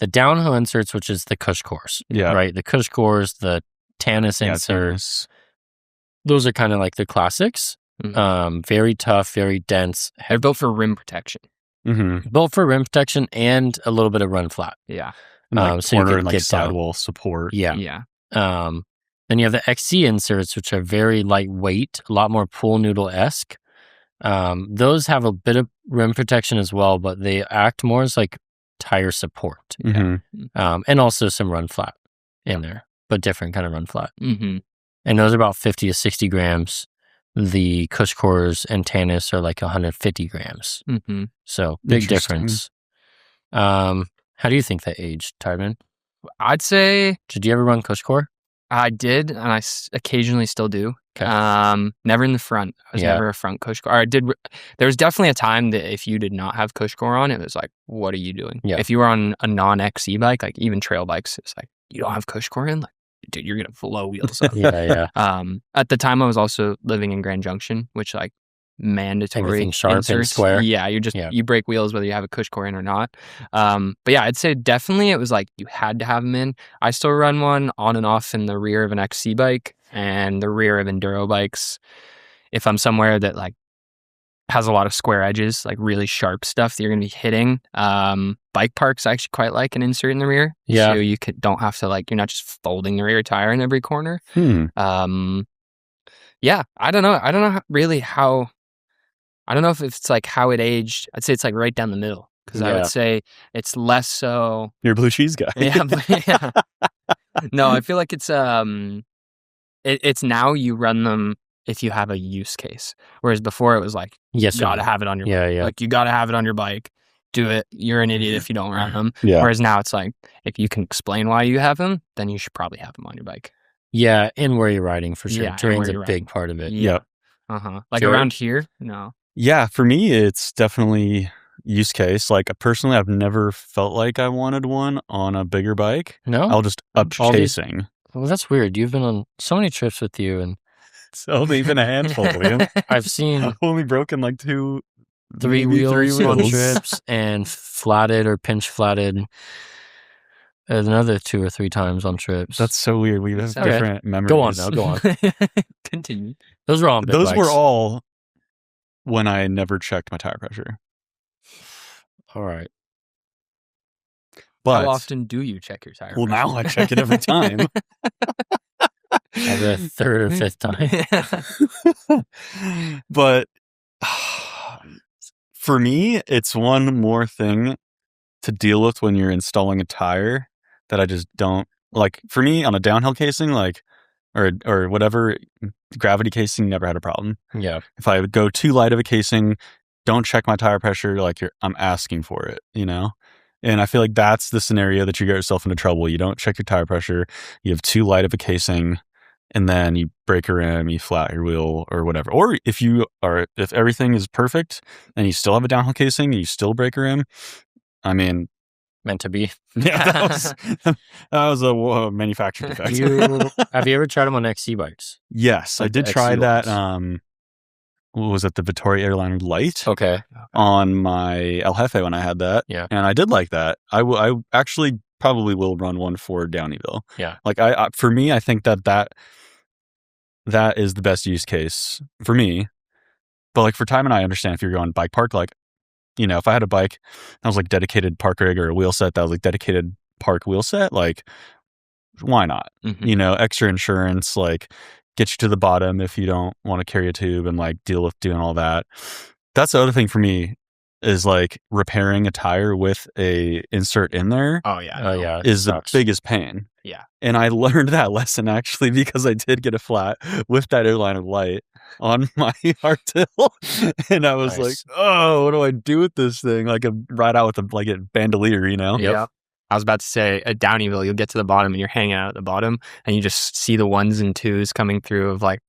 the downhill inserts, which is the Cush cores. Yeah. Right? The Cush cores, the Tannis inserts. Those are kind of like the classics. Very tough, very dense. They're built for rim protection. Built for rim protection and a little bit of run flat. Yeah. So you can like get sidewall support. Yeah. Yeah. Then you have the XC inserts, which are very lightweight, a lot more pool noodle-esque. Those have a bit of rim protection as well, but they act more as like tire support, Mhm. and also some run flat in there, but different kind of run flat. Mm-hmm. And those are about 50 to 60 grams. The Cush cores and Tannis are like 150 grams. Mm-hmm. So big Interesting. difference. How do you think that aged, Tydeman? I'd say Did you ever run Cush core? I did, and I occasionally still do. Okay. Never in the front. I was never a front Cush core. Or I did. There was definitely a time that if you did not have Cush core on, it was like, what are you doing? Yeah. If you were on a non-XC bike, like even trail bikes, it's like, you don't have Cush core in? Like, dude, you're going to blow wheels up. Yeah. At the time, I was also living in Grand Junction, which like mandatory Everything sharp inserts. and square. Yeah, you break wheels whether you have a Cush core in or not. But yeah, I'd say definitely it was like you had to have them in. I still run one on and off in the rear of an XC bike and the rear of enduro bikes. If I'm somewhere that like has a lot of square edges, like really sharp stuff that you're going to be hitting. Bike parks I actually quite like an insert in the rear. Yeah. So you don't have to like, you're not just folding the rear tire in every corner. Yeah, I don't know really how. I don't know if it's like how it aged. I'd say it's like right down the middle because I would say it's less so. You're a blue cheese guy. Yeah. No, I feel like it's it's now you run them if you have a use case, whereas before it was like you gotta have it on your bike. Like you gotta have it on your bike. Do it. You're an idiot if you don't run them. Yeah. Whereas now it's like if you can explain why you have them, then you should probably have them on your bike. Yeah, and where you're riding for sure. Yeah, Terrain's a big part of it. Yeah. Like Jared? around here, no. Yeah, for me, it's definitely use case. Like personally, I've never felt like I wanted one on a bigger bike. No? I'll just up All these- chasing. Well, that's weird. You've been on so many trips with you, and It's only been a handful, Liam. I've seen I've only broken like two, three maybe wheels on trips and flatted or pinch flatted another 2 or 3 times on trips. That's so weird. We have Okay. different memories. Go on now, go on. Continue. Those were all on big Those bikes. were all when I never checked my tire pressure. All right. But How often do you check your tire? well, now I check it every time. The 3rd or 5th time. But for me, it's one more thing to deal with when you're installing a tire that I just don't like. For me, on a downhill casing, like or whatever, gravity casing never had a problem. Yeah. If I would go too light of a casing, don't check my tire pressure, like I'm asking for it, you know? And I feel like that's the scenario that you get yourself into trouble. You don't check your tire pressure, you have too light of a casing, and then you break a rim, you flat your wheel or whatever. Or if everything is perfect and you still have a downhill casing and you still break a rim, I mean, Meant to be. yeah, that was a manufacturer defect. Have you ever tried them on XC bikes? Yes, I Like did the try XC that. ones? What was it? The Vittoria Airliner Light Okay. on my El Jefe when I had that. Yeah. And I did like that. I actually probably will run one for Downeyville. Yeah. Like for me, I think that is the best use case for me. But like for Tydeman, I understand if you're going bike park, like, you know, if I had a bike that was like dedicated park rig or a wheel set that was like dedicated park wheel set, like why not? Mhm. You know, extra insurance, like get you to the bottom if you don't want to carry a tube and like deal with doing all that. That's the other thing for me is like repairing a tire with a insert in there Oh yeah. Oh, yeah. it is the sucks. biggest pain. Yeah. And I learned that lesson actually because I did get a flat with that airliner light on my hardtail. And I was Nice. like, oh, what do I do with this thing? Like a ride out with a bandolier, you know? Yep. Yeah. I was about to say at Downeyville, you'll get to the bottom and you're hanging out at the bottom and you just see the 1s and 2s coming through of like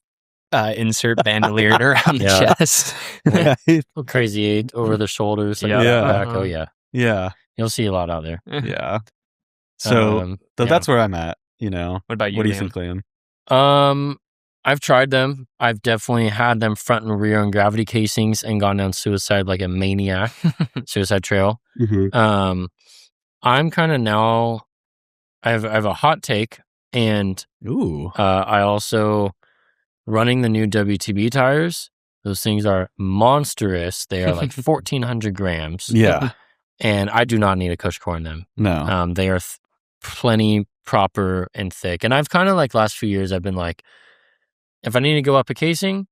insert bandoliered around Yeah. the chest. Right? Crazy 8 over the shoulders. Like Yeah. Yeah. back. Oh, yeah. Yeah. You'll see a lot out there. Yeah. So yeah. that's where I'm at, you know? What about you? What do you Liam? think, Liam? I've tried them. I've definitely had them front and rear on gravity casings and gone down suicide like a maniac, suicide trail. I'm kind of now, I have a hot take, and Ooh. I also running the new WTB tires. Those things are monstrous. They are like 1,400 grams. Yeah. And I do not need a Cush core in them. No. They are plenty proper and thick. And I've kind of like last few years, I've been like, if I need to go up a casing,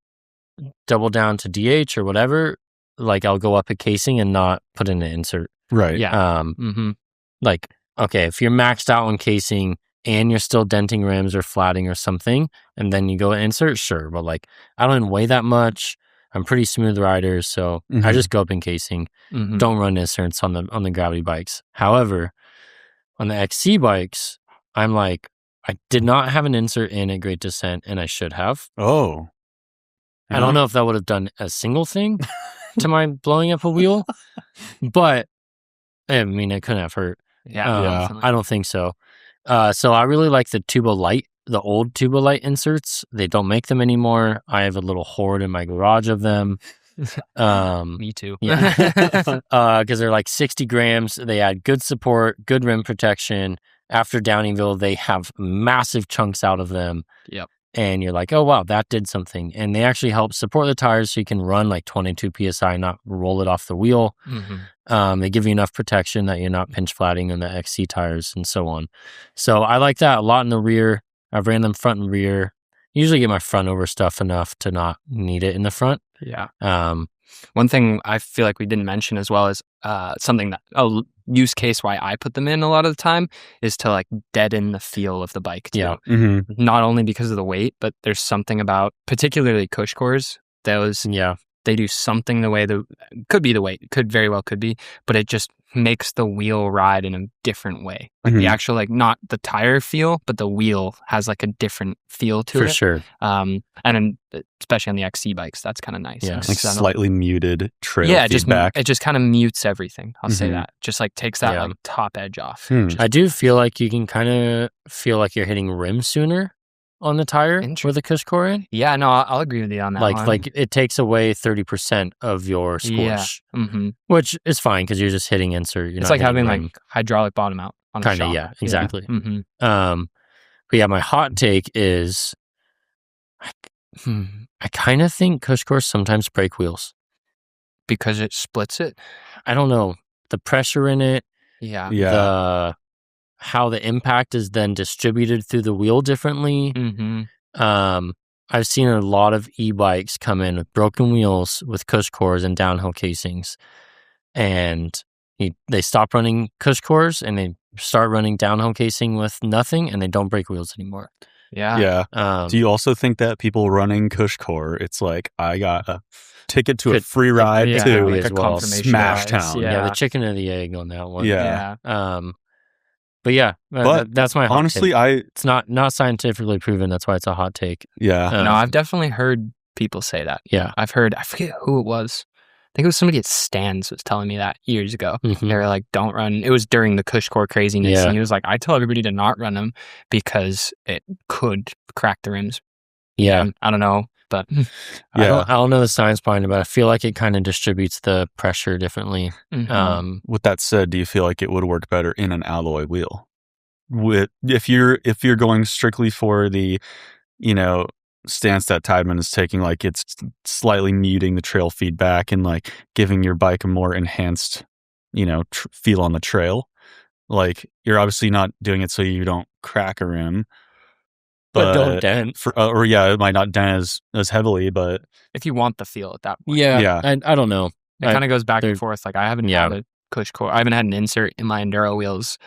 double down to DH or whatever, like I'll go up a casing and not put in an insert. Right. Yeah. Like, okay, if you're maxed out on casing and you're still denting rims or flatting or something, and then you go insert, sure. But like, I don't weigh that much. I'm pretty smooth rider, so I just go up in casing. Don't run inserts on the gravity bikes. However, on the XC bikes, I'm like, I did not have an insert in at Great Descent, and I should have. Oh. I don't know if that would have done a single thing to my blowing up a wheel, but I mean, it couldn't have hurt. Yeah. I don't think so. So I really like the Tubo Light, the old Tubo Light inserts. They don't make them anymore. I have a little hoard in my garage of them. Me too. Yeah. Because they're like 60 grams. They add good support, good rim protection. After Downingville, they have massive chunks out of them. Yep. And you're like, oh, wow, that did something. And they actually help support the tires so you can run like 22 PSI, not roll it off the wheel. They give you enough protection that you're not pinch flatting on the XC tires and so on. So I like that a lot in the rear. I've ran them front and rear. Usually get my front over stuff enough to not need it in the front. Yeah. One thing I feel like we didn't mention as well is something that a use case why I put them in a lot of the time is to like deaden the feel of the bike too. Yeah. Not only because of the weight, but there's something about particularly cush cores. They do something the way could be the weight, could very well could be, but it just makes the wheel ride in a different way. Like the actual, like not the tire feel, but the wheel has like a different feel to it. For sure. And especially on the XC bikes, that's kind of nice. Yeah. Like slightly muted trail feedback. It just kind of mutes everything. I'll say that. Just like takes that like top edge off. I do feel like you can kind of feel like you're hitting rim sooner on the tire with a cush core in. Yeah, no, I'll agree with you on that one. Like it takes away 30% of your squish, which is fine because you're just hitting insert. It's like having like hydraulic bottom out on a kind shock. of, yeah, exactly. But yeah, my hot take is I kind of think cush cores sometimes break wheels. Because it splits it? I don't know. The pressure in it. Yeah. How the impact is then distributed through the wheel differently. I've seen a lot of e-bikes come in with broken wheels with cush cores and downhill casings, and they stop running cush cores and they start running downhill casing with nothing, and they don't break wheels anymore. Yeah. Do you also think that people running cush core, it's like, I got a ticket to a free ride to like a confirmation Smash ride. Town? Yeah, the chicken or the egg on that one. Yeah. But yeah, that's my hot honestly, take. It's not scientifically proven. That's why it's a hot take. Yeah. No, I've definitely heard people say that. Yeah. I forget who it was. I think it was somebody at Stan's was telling me that years ago. They were like, don't run. It was during the cush core craziness. Yeah. And he was like, I tell everybody to not run them because it could crack the rims. Yeah. And I don't know, but I don't know the science behind it, but I feel like it kind of distributes the pressure differently. With that said, do you feel like it would work better in an alloy wheel? If you're going strictly for the, stance that Tydeman is taking, like it's slightly muting the trail feedback and like giving your bike a more enhanced, feel on the trail. Like you're obviously not doing it so you don't crack a rim, but don't dent. It might not dent as heavily, but if you want the feel at that point. Yeah. I don't know. It kind of goes back and forth. Like I haven't had a cush core. I haven't had an insert in my enduro wheels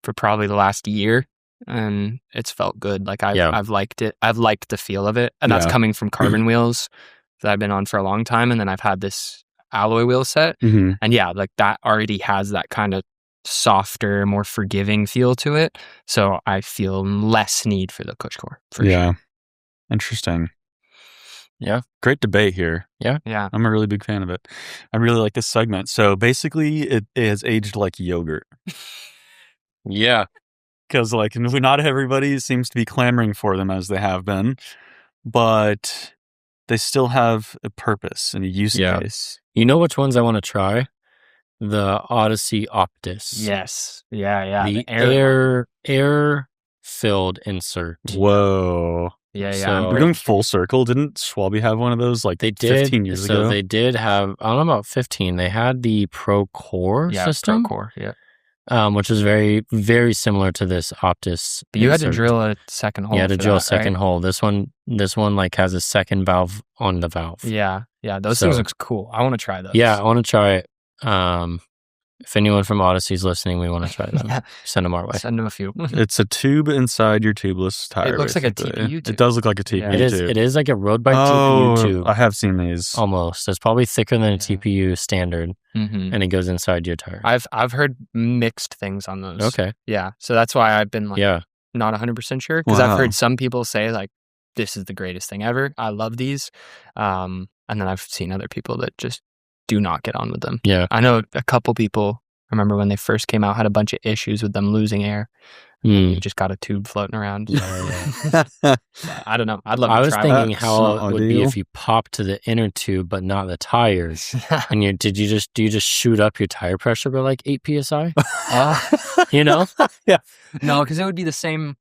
for probably the last year, and it's felt good. Like I've liked it. I've liked the feel of it, and that's coming from carbon wheels that I've been on for a long time, and then I've had this alloy wheel set, and like that already has that kind of softer, more forgiving feel to it. So I feel less need for the cush core. For sure. Interesting. Yeah. Great debate here. Yeah. I'm a really big fan of it. I really like this segment. So basically it has aged like yogurt. Yeah. Because like not everybody seems to be clamoring for them as they have been, but they still have a purpose and a use case. You know which ones I want to try? The Odyssey Optus. Yes. Yeah. The air-filled insert. Whoa. Yeah. So, we're going full circle. Didn't Schwalbe have one of those like 15 years ago? So they did have, I don't know about 15. They had the Pro Core system. Pro Core, which is very, very similar to this Optus. But you had to drill a second hole. You had to drill a second hole. This one like has a second valve on the valve. Yeah. Those things look cool. I want to try those. Yeah, I want to try it. If anyone from Odyssey's listening, we want to try them. Yeah. Send them our way. Send them a few. It's a tube inside your tubeless tire. It looks like a basically. TPU tube. It does look like a TPU Yeah. It tube. is like a road bike TPU tube. I have seen these. Almost. It's probably thicker than a Yeah. TPU standard, Mhm. and it goes inside your tire. I've heard mixed things on those. Okay. Yeah. So that's why I've been like Yeah. not 100% sure, because Wow. I've heard some people say like, this is the greatest thing ever. I love these. And then I've seen other people that just do not get on with them. Yeah. I know a couple people, I remember when they first came out, had a bunch of issues with them losing air. Mm. You just got a tube floating around. Yeah. I don't know. I'd love I to was try thinking That's how not it would be ideal. if you pop to the inner tube but not the tires. one. And do you just shoot up your tire pressure by like 8 psi? You know? No, because it would be the same.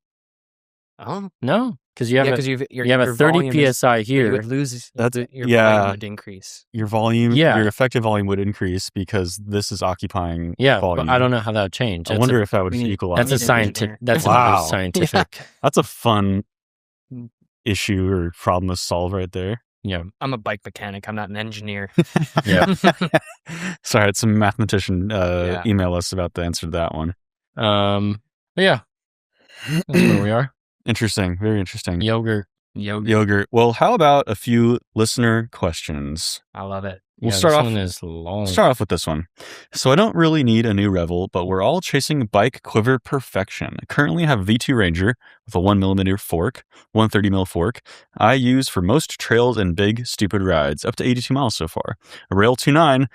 Oh, No, because you have because you have a your 30 volume is- psi you here. would lose. That's- Your yeah. volume would increase. Your volume, Yeah. your effective volume would increase because this is Yeah, volume. but I don't know how that would change. I wonder if that would we need- equalize. That's a need an scientific. engineer. That's Wow. another scientific. That's a fun issue or problem to solve right there. Yeah. I'm a bike mechanic. I'm not an engineer. Yeah. Sorry, I had some mathematician Yeah. email us about the answer to that one. But yeah, that's where we are. Interesting. Very interesting. Yogurt. Yogurt. Well, how about a few listener questions? I love it. We'll Yeah, start this off- one is long. Start off with this one. So I don't really need a new Revel, but we're all chasing bike quiver perfection. I currently have a V2 Ranger with a 1mm fork, 130mm fork. I use for most trails and big, stupid rides, up to 82 miles so far. A Rail 29,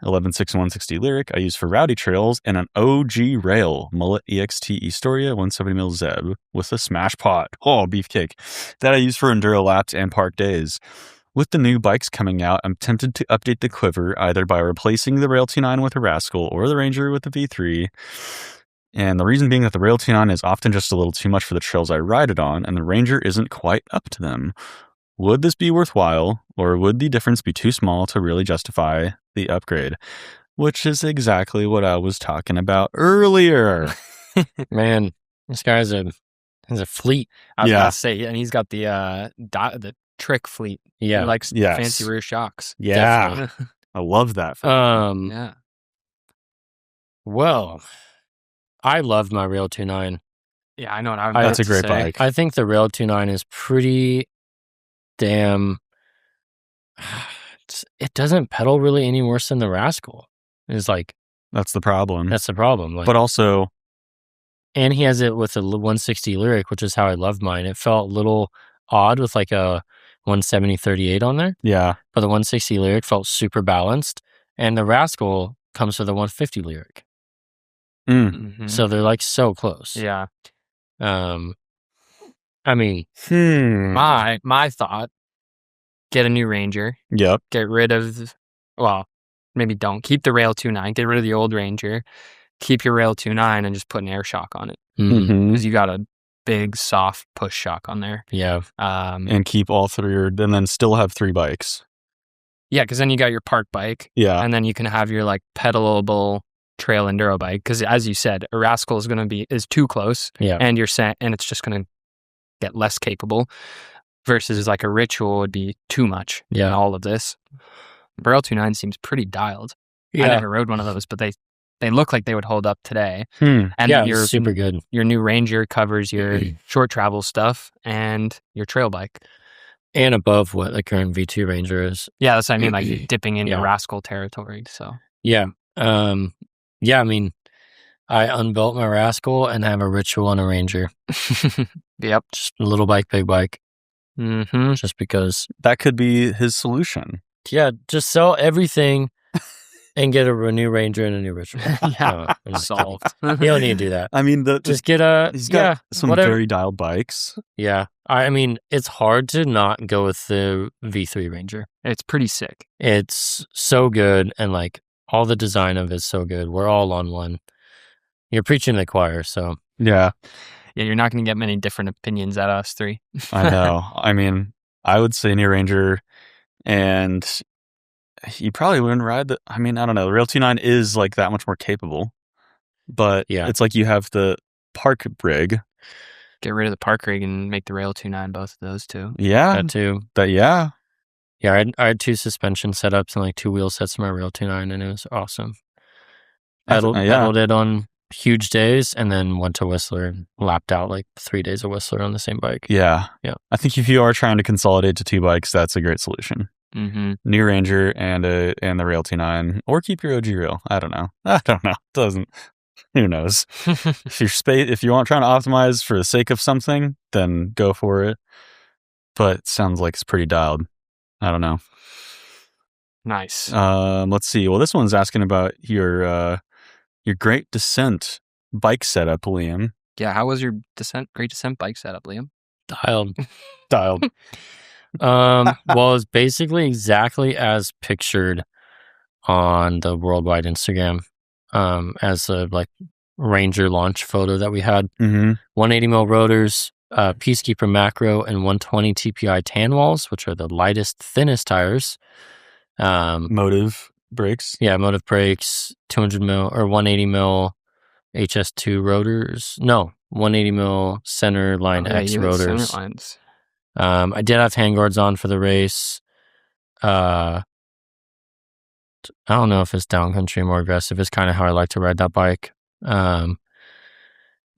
11.6 and 160 Lyric, I use for rowdy trails, and an OG Rail, Mullet EXT Estoria 170mm Zeb with a smash pot. Oh, beefcake. That I use for enduro laps and park days. With the new bikes coming out, I'm tempted to update the Quiver either by replacing the Rail 29 with a Rascal or the Ranger with the V3. And the reason being that the Rail 29 is often just a little too much for the trails I ride it on, and the Ranger isn't quite up to them. Would this be worthwhile, or would the difference be too small to really justify the upgrade? Which is exactly what I was talking about earlier. Man, this guy's a fleet. I was Yeah. about to say, and he's got the trick fleet. Yeah. He likes Yes. fancy rear shocks. Yeah, I love that. Yeah. Well, I loved my Rail 29. Yeah, I know what I'm That's about a to great say. bike. I think the Rail 29 is pretty damn. It doesn't pedal really any worse than the Rascal. It's like, That's the problem. that's the problem. Like, But also, and he has it with a 160 Lyric, which is how I loved mine. It felt a little odd with like a 170/38 on there, yeah, but the 160 Lyric felt super balanced, and the Rascal comes with a 150 Lyric, Mhm. so they're like so close. Yeah. I mean, My thought: get a new Ranger. Yep. Get rid of. Well, maybe don't keep the Rail 29. Get rid of the old Ranger. Keep your Rail 29 and just put an air shock on it, Mhm. because you got a big soft push shock on there. yeah, And keep all three, and then still have three bikes. Yeah, because then you got your park bike, Yeah. and then you can have your like pedalable trail enduro bike. Because as you said, a Rascal is too close, yeah, and and it's just gonna get less capable. Versus like a Ritual would be too much. In Yeah. all of this. Rail 29 seems pretty dialed. I yeah. never rode one of those, but they look like they would hold up today. Hmm. And Yeah, your it's super good. your new Ranger covers your short travel stuff and your trail bike. And above what the current V2 Ranger is. Yeah, that's what I mean, like dipping into Yeah. Rascal territory. So Yeah. Yeah, I mean, I unbuilt my Rascal and have a Ritual and a Ranger. yep. Just a little bike, big bike. Mm-hmm. Just because. That could be his solution. Yeah, just sell everything and get a new Ranger and a new Ritual. Yeah. I'm just Solved. kidding. You don't need to do that. I mean, Just get a. he's got some whatever. very dialed bikes. Yeah. I mean, it's hard to not go with the V3 Ranger. It's pretty sick. It's so good, and like all the design of it is so good. We're all on one. You're preaching to the choir, so Yeah, Yeah, you're not going to get many different opinions at us three. I know. I mean, I would say new Ranger, and you probably wouldn't ride the. I mean, I don't know. The Rail 29 is like that much more capable, but Yeah. it's like you have the park rig. Get rid of the park rig and make the Rail 29 both of those two. Yeah, that too. yeah. Yeah, I had two suspension setups and like two wheel sets in my Rail 29, and it was awesome. Pedaled it on huge days, and then went to Whistler and lapped out like 3 days of Whistler on the same bike. Yeah. Yeah. I think if you are trying to consolidate to 2 bikes, that's a great solution. Mm-hmm. New Ranger and the Rail T9, or keep your OG Rail. I don't know. Who knows? If you want trying to optimize for the sake of something, then go for it. But it sounds like it's pretty dialed. I don't know. Nice. Let's see. Well, this one's asking about your Great Descent bike setup, Liam. Yeah, how was your Great Descent bike setup, Liam? Dialed. Well, it's basically exactly as pictured on the worldwide Instagram, as a like Ranger launch photo that we had. 180 mil rotors, Peacekeeper macro, and 120 TPI tan walls, which are the lightest, thinnest tires. Motive brakes. Yeah, motive brakes, 200 mil or 180 mil HS2 rotors. No, 180 mil center line X rotors. Center lines. I did have handguards on for the race. I don't know if it's downcountry or more aggressive. It's kind of how I like to ride that bike.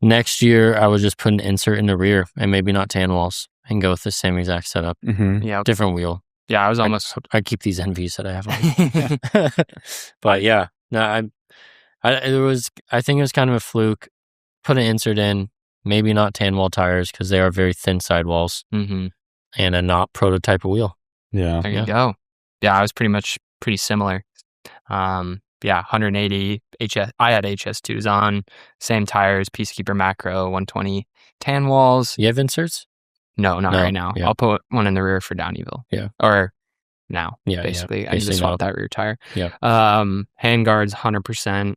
Next year, I would just put an insert in the rear and maybe not tan walls and go with the same exact setup. Yeah, different wheel. Yeah, I was almost. I keep these NVs that I have on. But yeah, no, I think it was kind of a fluke. Put an insert in, maybe not tan wall tires because they are very thin sidewalls, and a not prototype wheel. Yeah, there you go. Yeah, I was pretty similar. 180 HS. I had HS2s on, same tires, Peacekeeper macro, 120 tan walls. You have inserts? No, not right now. Yeah. I'll put one in the rear for Downeyville. Yeah. Or now. Yeah. Basically, I need to swap that rear tire. Yeah. Handguards, 100%.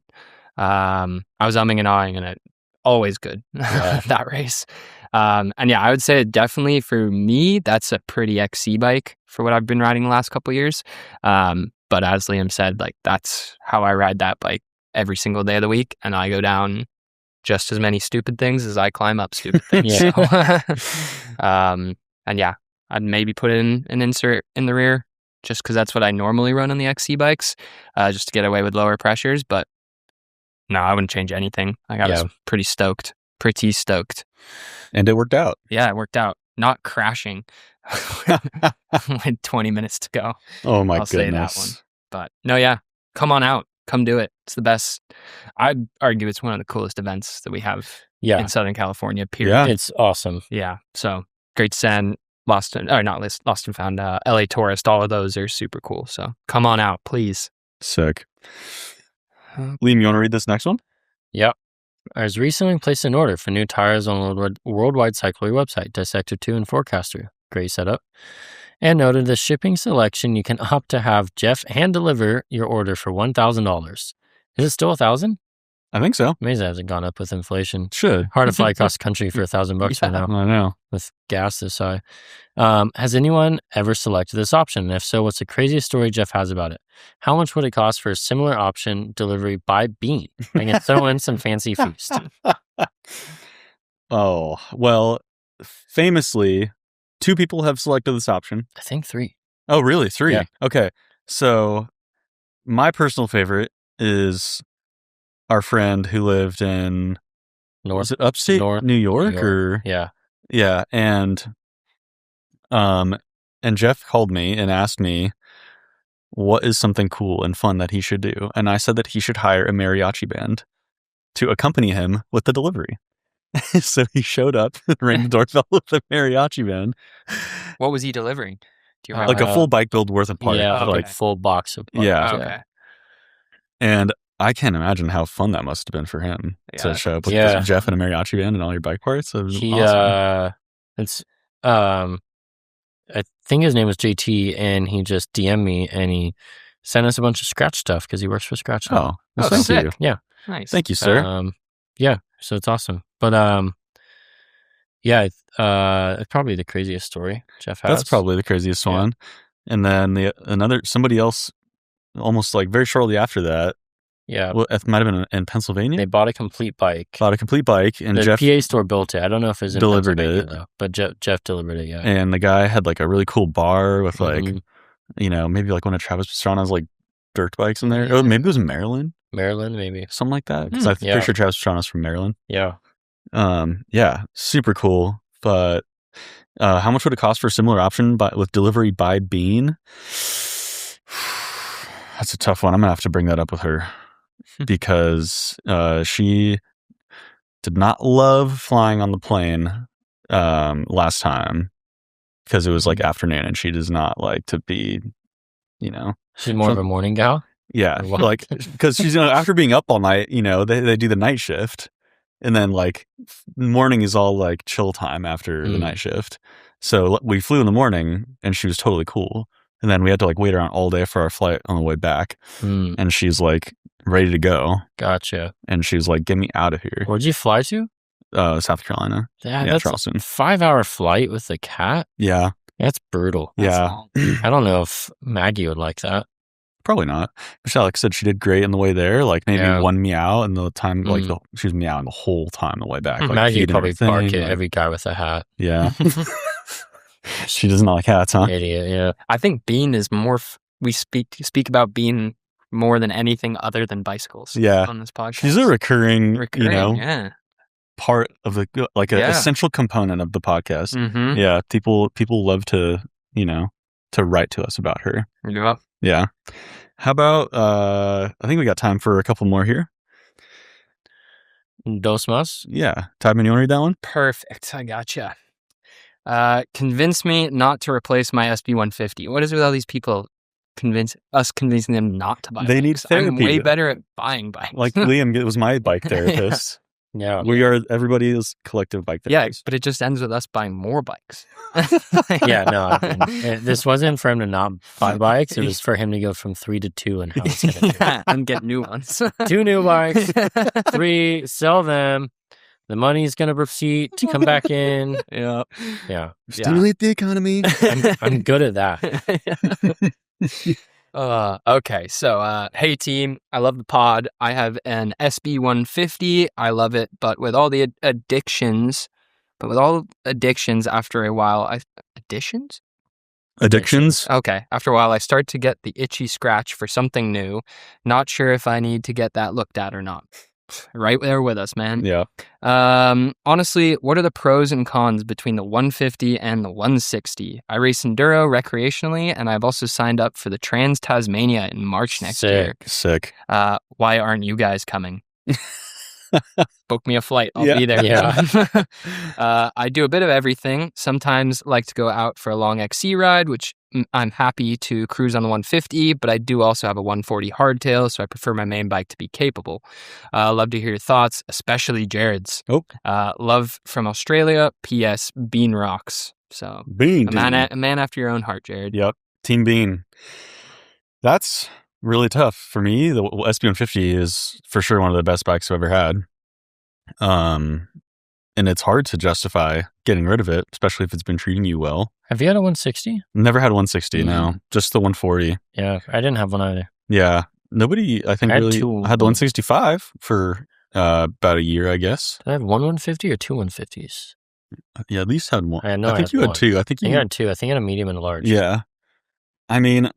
I was umming and ahhing, and it always good that race. And yeah, I would say definitely for me, that's a pretty XC bike for what I've been riding the last couple of years. But as Liam said, like that's how I ride that bike every single day of the week, and I go down just as many stupid things as I climb up stupid things. And yeah, I'd maybe put in an insert in the rear just because that's what I normally run on the XC bikes, just to get away with lower pressures. But no, I wouldn't change anything. I was pretty stoked. And it worked out. Yeah, it worked out. Not crashing with 20 minutes to go. Oh my I'll goodness. say that one. But no, yeah, come on out. Come do it. It's the best. I'd argue it's one of the coolest events that we have in Southern California, period. Yeah. It's awesome. Yeah. So Great Descent, Lost and Found, LA Tourist, all of those are super cool. So come on out, please. Sick. Liam, you want to read this next one? Yep. I was recently placed an order for new tires on the Worldwide Cyclery website, Dissector 2 and Forecaster. Great setup. And noted the shipping selection, you can opt to have Jeff hand deliver your order for $1,000. Is it still $1,000? I think so. Amazing it hasn't gone up with inflation. Should. Hard to fly across the country for $1,000 right now. I know. With gas this high. Has anyone ever selected this option? And if so, what's the craziest story Jeff has about it? How much would it cost for a similar option delivery by Bean? I can throw in some fancy feast. Oh, well, famously, 2 people have selected this option. I think 3. Oh, really? 3? Yeah. Okay. So my personal favorite is our friend who lived in was it upstate New York or yeah, and Jeff called me and asked me what is something cool and fun that he should do, and I said that he should hire a mariachi band to accompany him with the delivery. So he showed up and rang the doorbell with the mariachi band. What was he delivering? Do you like a full bike build worth of parts? Yeah, like full box of parts. Yeah. Okay. And I can't imagine how fun that must have been for him to show up with Jeff and a mariachi band and all your bike parts. It was awesome. I think his name was JT, and he just DM'd me and he sent us a bunch of Scratch stuff because he works for Scratch now. Oh, thank sick. you. Yeah. Nice. Thank you, sir. Yeah, so it's awesome. But it's probably the craziest story Jeff has. That's probably the craziest one. And then somebody else almost like very shortly after that. Yeah. Well, it might have been in Pennsylvania. They bought a complete bike. And the Jeff PA store built it. I don't know if it was in delivered Pennsylvania, it, though, but Jeff delivered it. Yeah. And the guy had like a really cool bar with like, maybe like one of Travis Pastrana's like dirt bikes in there. Oh, maybe it was Maryland, Maybe. something like that. Because I'm Yeah. pretty sure Travis Pastrana's from Maryland. Yeah. Yeah, super cool. But how much would it cost for a similar option with delivery by Bean? That's a tough one. I'm gonna have to bring that up with her because she did not love flying on the plane last time because it was like afternoon, and she does not like to be, She's more of a morning gal. Yeah, like because she's after being up all night, they do the night shift, and then like morning is all like chill time after the night shift. So we flew in the morning, and she was totally cool. And then we had to like wait around all day for our flight on the way back, and she's like ready to go. Gotcha. And she was like, "Get me out of here." Where'd you fly to? South Carolina. Yeah, that's Charleston. A 5-hour flight with a cat. Yeah, that's brutal. Yeah, I don't know if Maggie would like that. Probably not. Michelle, like I said, she did great on the way there. Like maybe one meow, and the time, like she was meowing the whole time the way back. Like, Maggie would probably bark at every guy with a hat. Yeah. She doesn't like hats, huh? Idiot. Yeah. I think Bean is more. We speak about Bean more than anything other than bicycles. Yeah. On this podcast, she's a recurring part of the an essential component of the podcast. Mm-hmm. Yeah, people love to to write to us about her. Yep. Yeah. How about I think we got time for a couple more here. Dos más? Yeah. Tydeman, you want to read that one? Perfect. I gotcha. Convince me not to replace my SB150. What is it with all these people convincing them not to buy They bikes? need therapy. I'm way better at buying bikes. Like Liam was my bike therapist. Yeah. We are everybody's collective bike therapist. Yeah, but it just ends with us buying more bikes. Yeah, no. This wasn't for him to not buy bikes. It was for him to go from 3 to 2 and how it's going to do. And get new ones. 2 new bikes, 3, sell them. The money's going to proceed to come back in. Yeah. Stimulate the economy. I'm good at that. Okay, so hey team, I love the pod. I have an SB150. I love it, but with all the addictions, after a while, Addictions? Okay, after a while, I start to get the itchy scratch for something new. Not sure if I need to get that looked at or not. Right there with us, man. Yeah. Honestly, what are the pros and cons between the 150 and the 160? I race enduro recreationally, and I've also signed up for the Trans-Tasmania in March next year. Sick. Why aren't you guys coming? Book me a flight. I'll be there. Yeah. I do a bit of everything. Sometimes like to go out for a long XC ride, which I'm happy to cruise on the 150, but I do also have a 140 hardtail, so I prefer my main bike to be capable. Love to hear your thoughts, especially Jared's. Oh. Love from Australia. P.S. Bean rocks. So Bean, a man after your own heart, Jared. Yep. Team Bean. That's really tough for me. The SB150 is for sure one of the best bikes I've ever had. And it's hard to justify getting rid of it, especially if it's been treating you well. Have you had a 160? Never had a 160, no. Just the 140. Yeah, I didn't have one either. Yeah. Nobody, I think, I had really two. had the 165 for about a year, I guess. Did I have one 150 or 2 150s? Yeah, at least had one. I know. I think you had one. two. I think I had 2. I think I had a medium and a large. Yeah. I mean,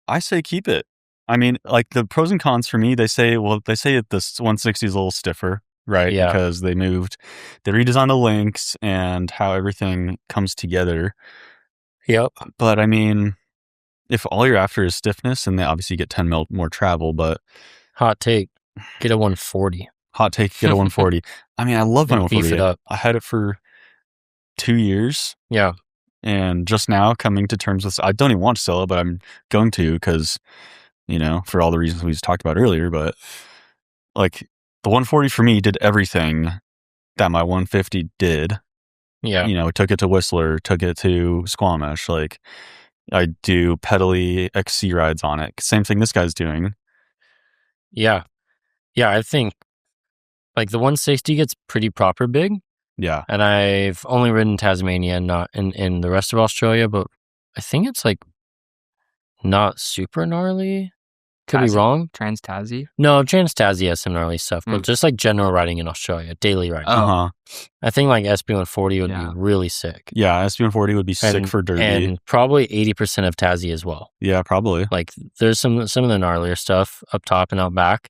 I say keep it. I mean, like the pros and cons for me, they say that this 160 is a little stiffer, right? Yeah. Because they redesigned the links and how everything comes together. Yep. But I mean, if all you're after is stiffness, and they obviously get 10 mil more travel, but hot take, get a 140. Hot take, get a 140. I mean, I love my 140. Beef it up. I had it for 2 years. Yeah. And just now coming to terms with, I don't even want to sell it, but I'm going to because, for all the reasons we just talked about earlier. But like the 140 for me did everything that my 150 did. Yeah. Took it to Whistler, took it to Squamish. Like I do pedally XC rides on it. Same thing this guy's doing. Yeah. Yeah. I think like the 160 gets pretty proper big. Yeah. And I've only ridden Tasmania, not in the rest of Australia, but I think it's like not super gnarly. Could be wrong. Trans-Tassie? No, Trans-Tassie has some gnarly stuff, but Mm. just like general riding in Australia, daily riding. Oh. I think like SB140 would Yeah. be really sick. Yeah, SB140 would be sick And- for Derby. And probably 80% of Tassie as well. Yeah, probably. Like there's some of the gnarlier stuff up top and out back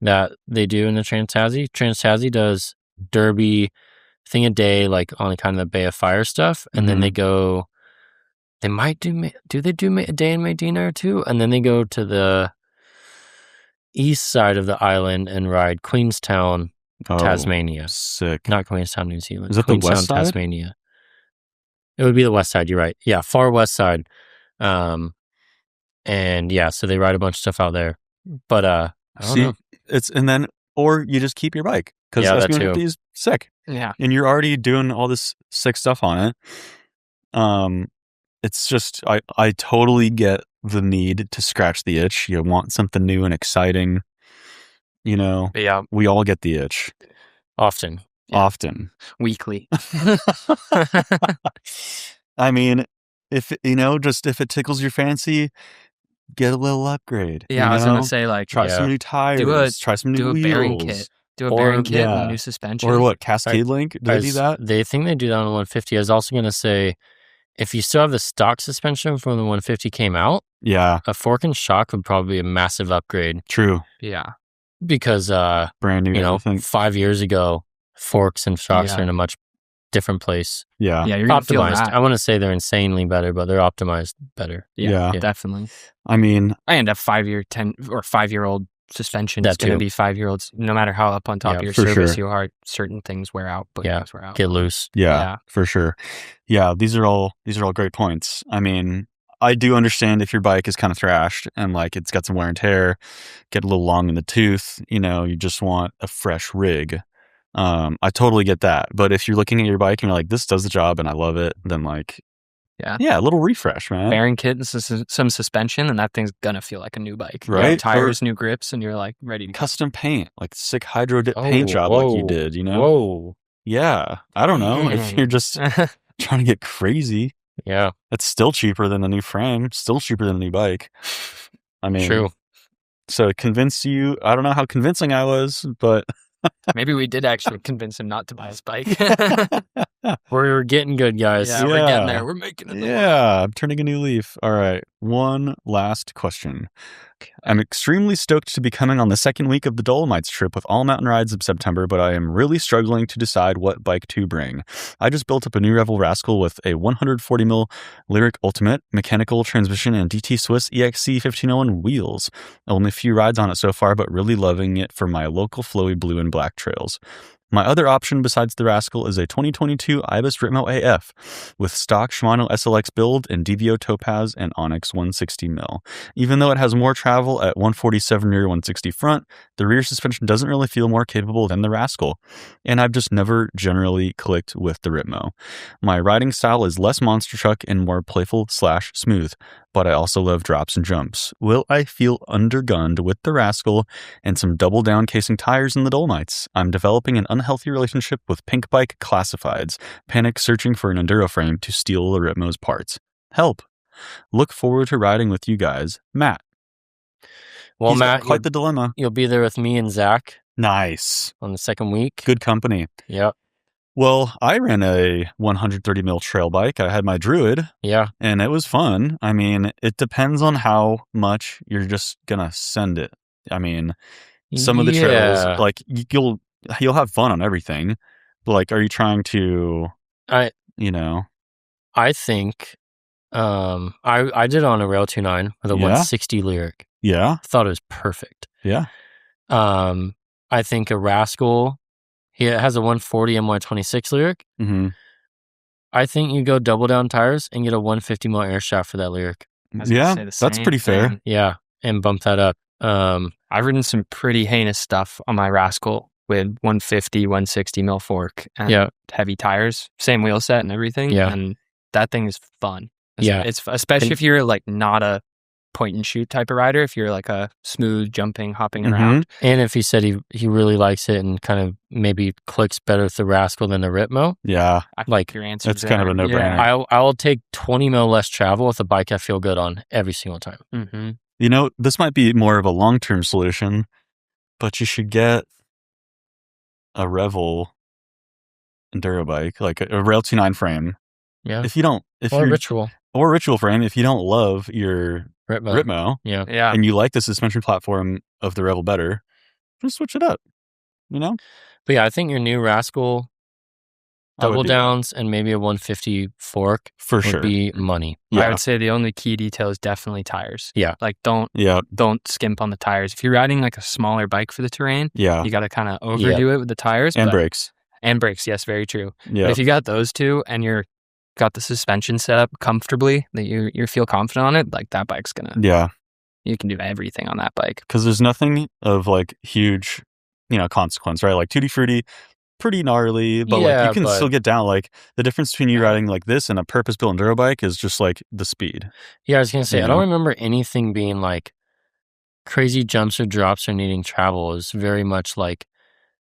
that they do in the Trans-Tassie. Trans-Tassie does Derby thing a day, like on kind of the Bay of Fire stuff, and then they go. They might do. Do they do a day in Medina or two? And then they go to the east side of the island and ride Queenstown, Tasmania. Sick. Not Queenstown, New Zealand. Is that the Queenstown, west side? Tasmania. It would be the west side. You're right. Yeah, far west side. And yeah, so they ride a bunch of stuff out there. But I don't know. It's and then or you just keep your bike because Yeah, that SB150 too. is sick, Yeah. and you're already doing all this sick stuff on it. It's just I totally get the need to scratch the itch. You want something new and exciting. You know, But yeah, we all get the itch Often. Yeah. often. weekly. I mean, if if it tickles your fancy, get a little upgrade. Yeah, you I was know? gonna say like try Yeah. some new tires, try some new do a wheels. bearing kit. Do a Or- bearing kit yeah. and new suspension. Or what? Cascade Link? Do they do that? They think they do that on the 150. I was also going to say, if you still have the stock suspension from the 150 came out, Yeah, a fork and shock would probably be a massive upgrade true. Yeah. because, Brand new. everything. 5 years ago, forks and shocks Yeah. are in a much different place. Yeah. Yeah, you're gonna feel Optimized. that. I want to say they're insanely better, but they're optimized better. Yeah. Yeah. Definitely. I mean, I end up 5-year-old suspension. That It's going to too. be 5-year-olds. No matter how up on top Yeah, of your for service sure. you are, certain things wear out, but Yeah. things wear out. Get loose. yeah, Yeah. for sure. Yeah, these are all great points. I mean, I do understand if your bike is kind of thrashed and like it's got some wear and tear, get a little long in the tooth, you just want a fresh rig. I totally get that. But if you're looking at your bike and you're like, this does the job and I love it, then like, Yeah. a little refresh, man. Bearing kit and some suspension, and that thing's gonna feel like a new bike. Right? New tires, new grips, and you're like ready to go. Custom paint, like sick hydro dip Oh, paint job like you whoa. did, Whoa. Yeah. I don't know if you're just trying to get crazy. Yeah. It's still cheaper than a new frame, still cheaper than a new bike. I mean, True. So convince you, I don't know how convincing I was, but Maybe we did actually convince him not to buy his bike. We're getting good, guys. Yeah, we're Yeah. getting there. We're making it. yeah, I'm turning a new leaf. All right. One last question. I'm extremely stoked to be coming on the second week of the Dolomites trip with all mountain rides of September, but I am really struggling to decide what bike to bring. I just built up a new Revel Rascal with a 140mm Lyric Ultimate, mechanical transmission, and DT Swiss EXC 1501 wheels. Only a few rides on it so far, but really loving it for my local flowy blue and black trails. My other option besides the Rascal is a 2022 Ibis Ritmo AF with stock Shimano SLX build and DVO Topaz and Onyx 160mm. Even though it has more travel at 147 rear, 160 front, the rear suspension doesn't really feel more capable than the Rascal, and I've just never generally clicked with the Ritmo. My riding style is less monster truck and more playful/smooth, but I also love drops and jumps. Will I feel undergunned with the Rascal and some double down casing tires in the Dolomites? I'm developing an unhealthy relationship with pink bike classifieds, panic searching for an enduro frame to steal the Ritmo's parts. Help. Look forward to riding with you guys. Matt. Well, He's got Matt, quite the dilemma. you'll be there with me and Zach Nice. on the second week. Good company. Yep. Well, I ran a 130mm trail bike. I had my Druid, Yeah. and it was fun. I mean, it depends on how much you're just gonna send it. I mean, some of the trails, Yeah. like you'll have fun on everything. But like, are you trying to, I I think I did it on a Rail 29 with a Yeah? 160 Lyric. yeah, I thought it was perfect. yeah, I think a Rascal, it has a 140 MY26 Lyric. mm-hmm. I think you go double down tires and get a 150mm air shaft for that Lyric. I was gonna Yeah, say the that's same pretty fair. thing. Yeah, and bump that up. I've ridden some pretty heinous stuff on my Rascal with 150, 160 mil fork and Yeah. heavy tires, same wheel set and everything. Yeah. And that thing is fun. Yeah. It's especially And- if you're like not a point and shoot type of rider, if you're like a smooth jumping, hopping Mhm. around. And if he said he really likes it and kind of maybe clicks better with the Rascal than the Ritmo, Yeah, I think Like, your answer that's kind of a no-brainer. I will take 20 mil less travel with a bike I feel good on every single time. Mm-hmm. You know, this might be more of a long-term solution, but you should get a Revel enduro bike, like a Rail 29 frame. Yeah. Or Ritual frame, if you don't love your Ritmo, Yeah. and you like the suspension platform of the Revel better, just switch it up, you know? But yeah, I think your new Rascal double downs and maybe a 150 fork for sure would be money. Yeah. I would say the only key detail is definitely tires. Yeah. Like don't skimp on the tires. If you're riding like a smaller bike for the terrain, you got to kind of overdo it with the tires. And brakes. And brakes, yes, very true. Yeah. But if you got those two and you're got the suspension set up comfortably, that you feel confident on it, like that bike's gonna you can do everything on that bike. Because there's nothing of like huge, consequence, right? Like Tutti Frutti, pretty gnarly, but like you can still get down. Like the difference between you riding like this and a purpose-built enduro bike is just like the speed. Yeah, I was gonna say I don't remember anything being like crazy jumps or drops or needing travel. Is very much like,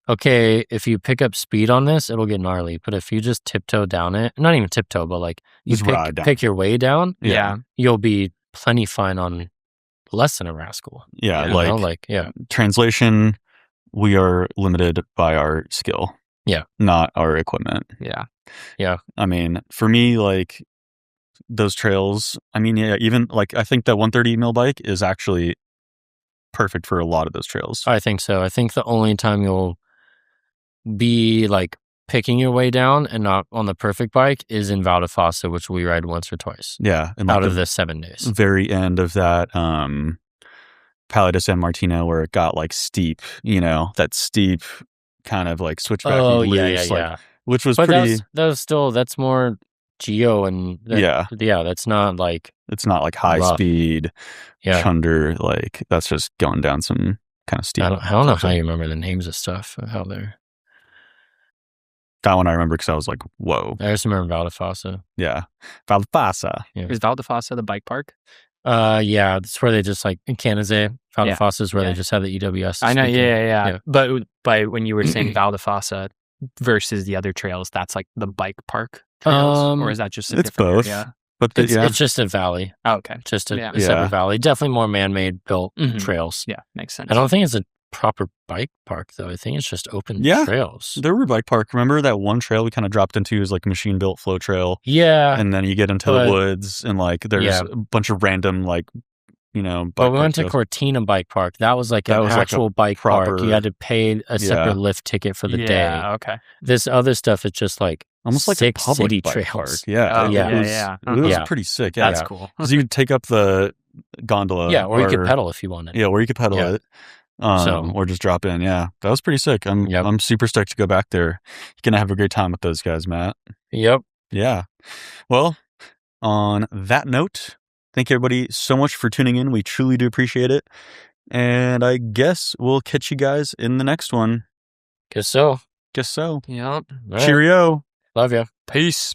okay, if you pick up speed on this, it'll get gnarly. But if you just tiptoe down it, not even tiptoe, but like you pick your way down, you'll be plenty fine on less than a Rascal. Yeah, translation, we are limited by our skill. Yeah. Not our equipment. Yeah. Yeah. I mean, for me, like those trails, even like I think that 130 mil bike is actually perfect for a lot of those trails. I think so. I think the only time you'll be like picking your way down and not on the perfect bike is in Val di Fassa, which we ride once or twice. Yeah. And out of the 7 days. Very end of that Palo de San Martino where it got like steep, that steep kind of like switchback loose, which was pretty. That's more geo and that's not like, it's not like high speed chunder, like that's just going down some kind of steep. I don't know how you remember the names of stuff, how they're. That one I remember because I was like, whoa. I just remember Val di Fassa. Yeah. Val di Fassa. Yeah. Is Val di Fassa the bike park? Yeah, that's where they just like in Canazei. Val di Fassa is where they just have the EWS. I know, yeah. But by when you were saying Val di Fassa versus the other trails, that's like the bike park trails, or is that just it's both? Area? But it's just a valley. Oh, okay, just a separate valley. Definitely more man-made built trails. Yeah, makes sense. I don't think it's a proper bike park though. I think it's just open trails. There were bike park. Remember that one trail we kind of dropped into is like machine built flow trail. Yeah, and then you get into the woods and like there's a bunch of random like but we went to Cortina Bike Park. That was like an actual bike park. You had to pay a separate lift ticket for the day. Okay. This other stuff is just like almost like a public city bike trails. Park. Yeah. It was pretty sick. Yeah. That's cool. Because you could take up the gondola. Yeah, or you could pedal if you wanted. Yeah, or you could pedal it. Or just drop in. Yeah, that was pretty sick. I'm super stoked to go back there. You're gonna have a great time with those guys, Matt. Yep. Yeah. Well, on that note, thank you everybody so much for tuning in. We truly do appreciate it. And I guess we'll catch you guys in the next one. Guess so. Yep. Right. Cheerio. Love ya. Peace.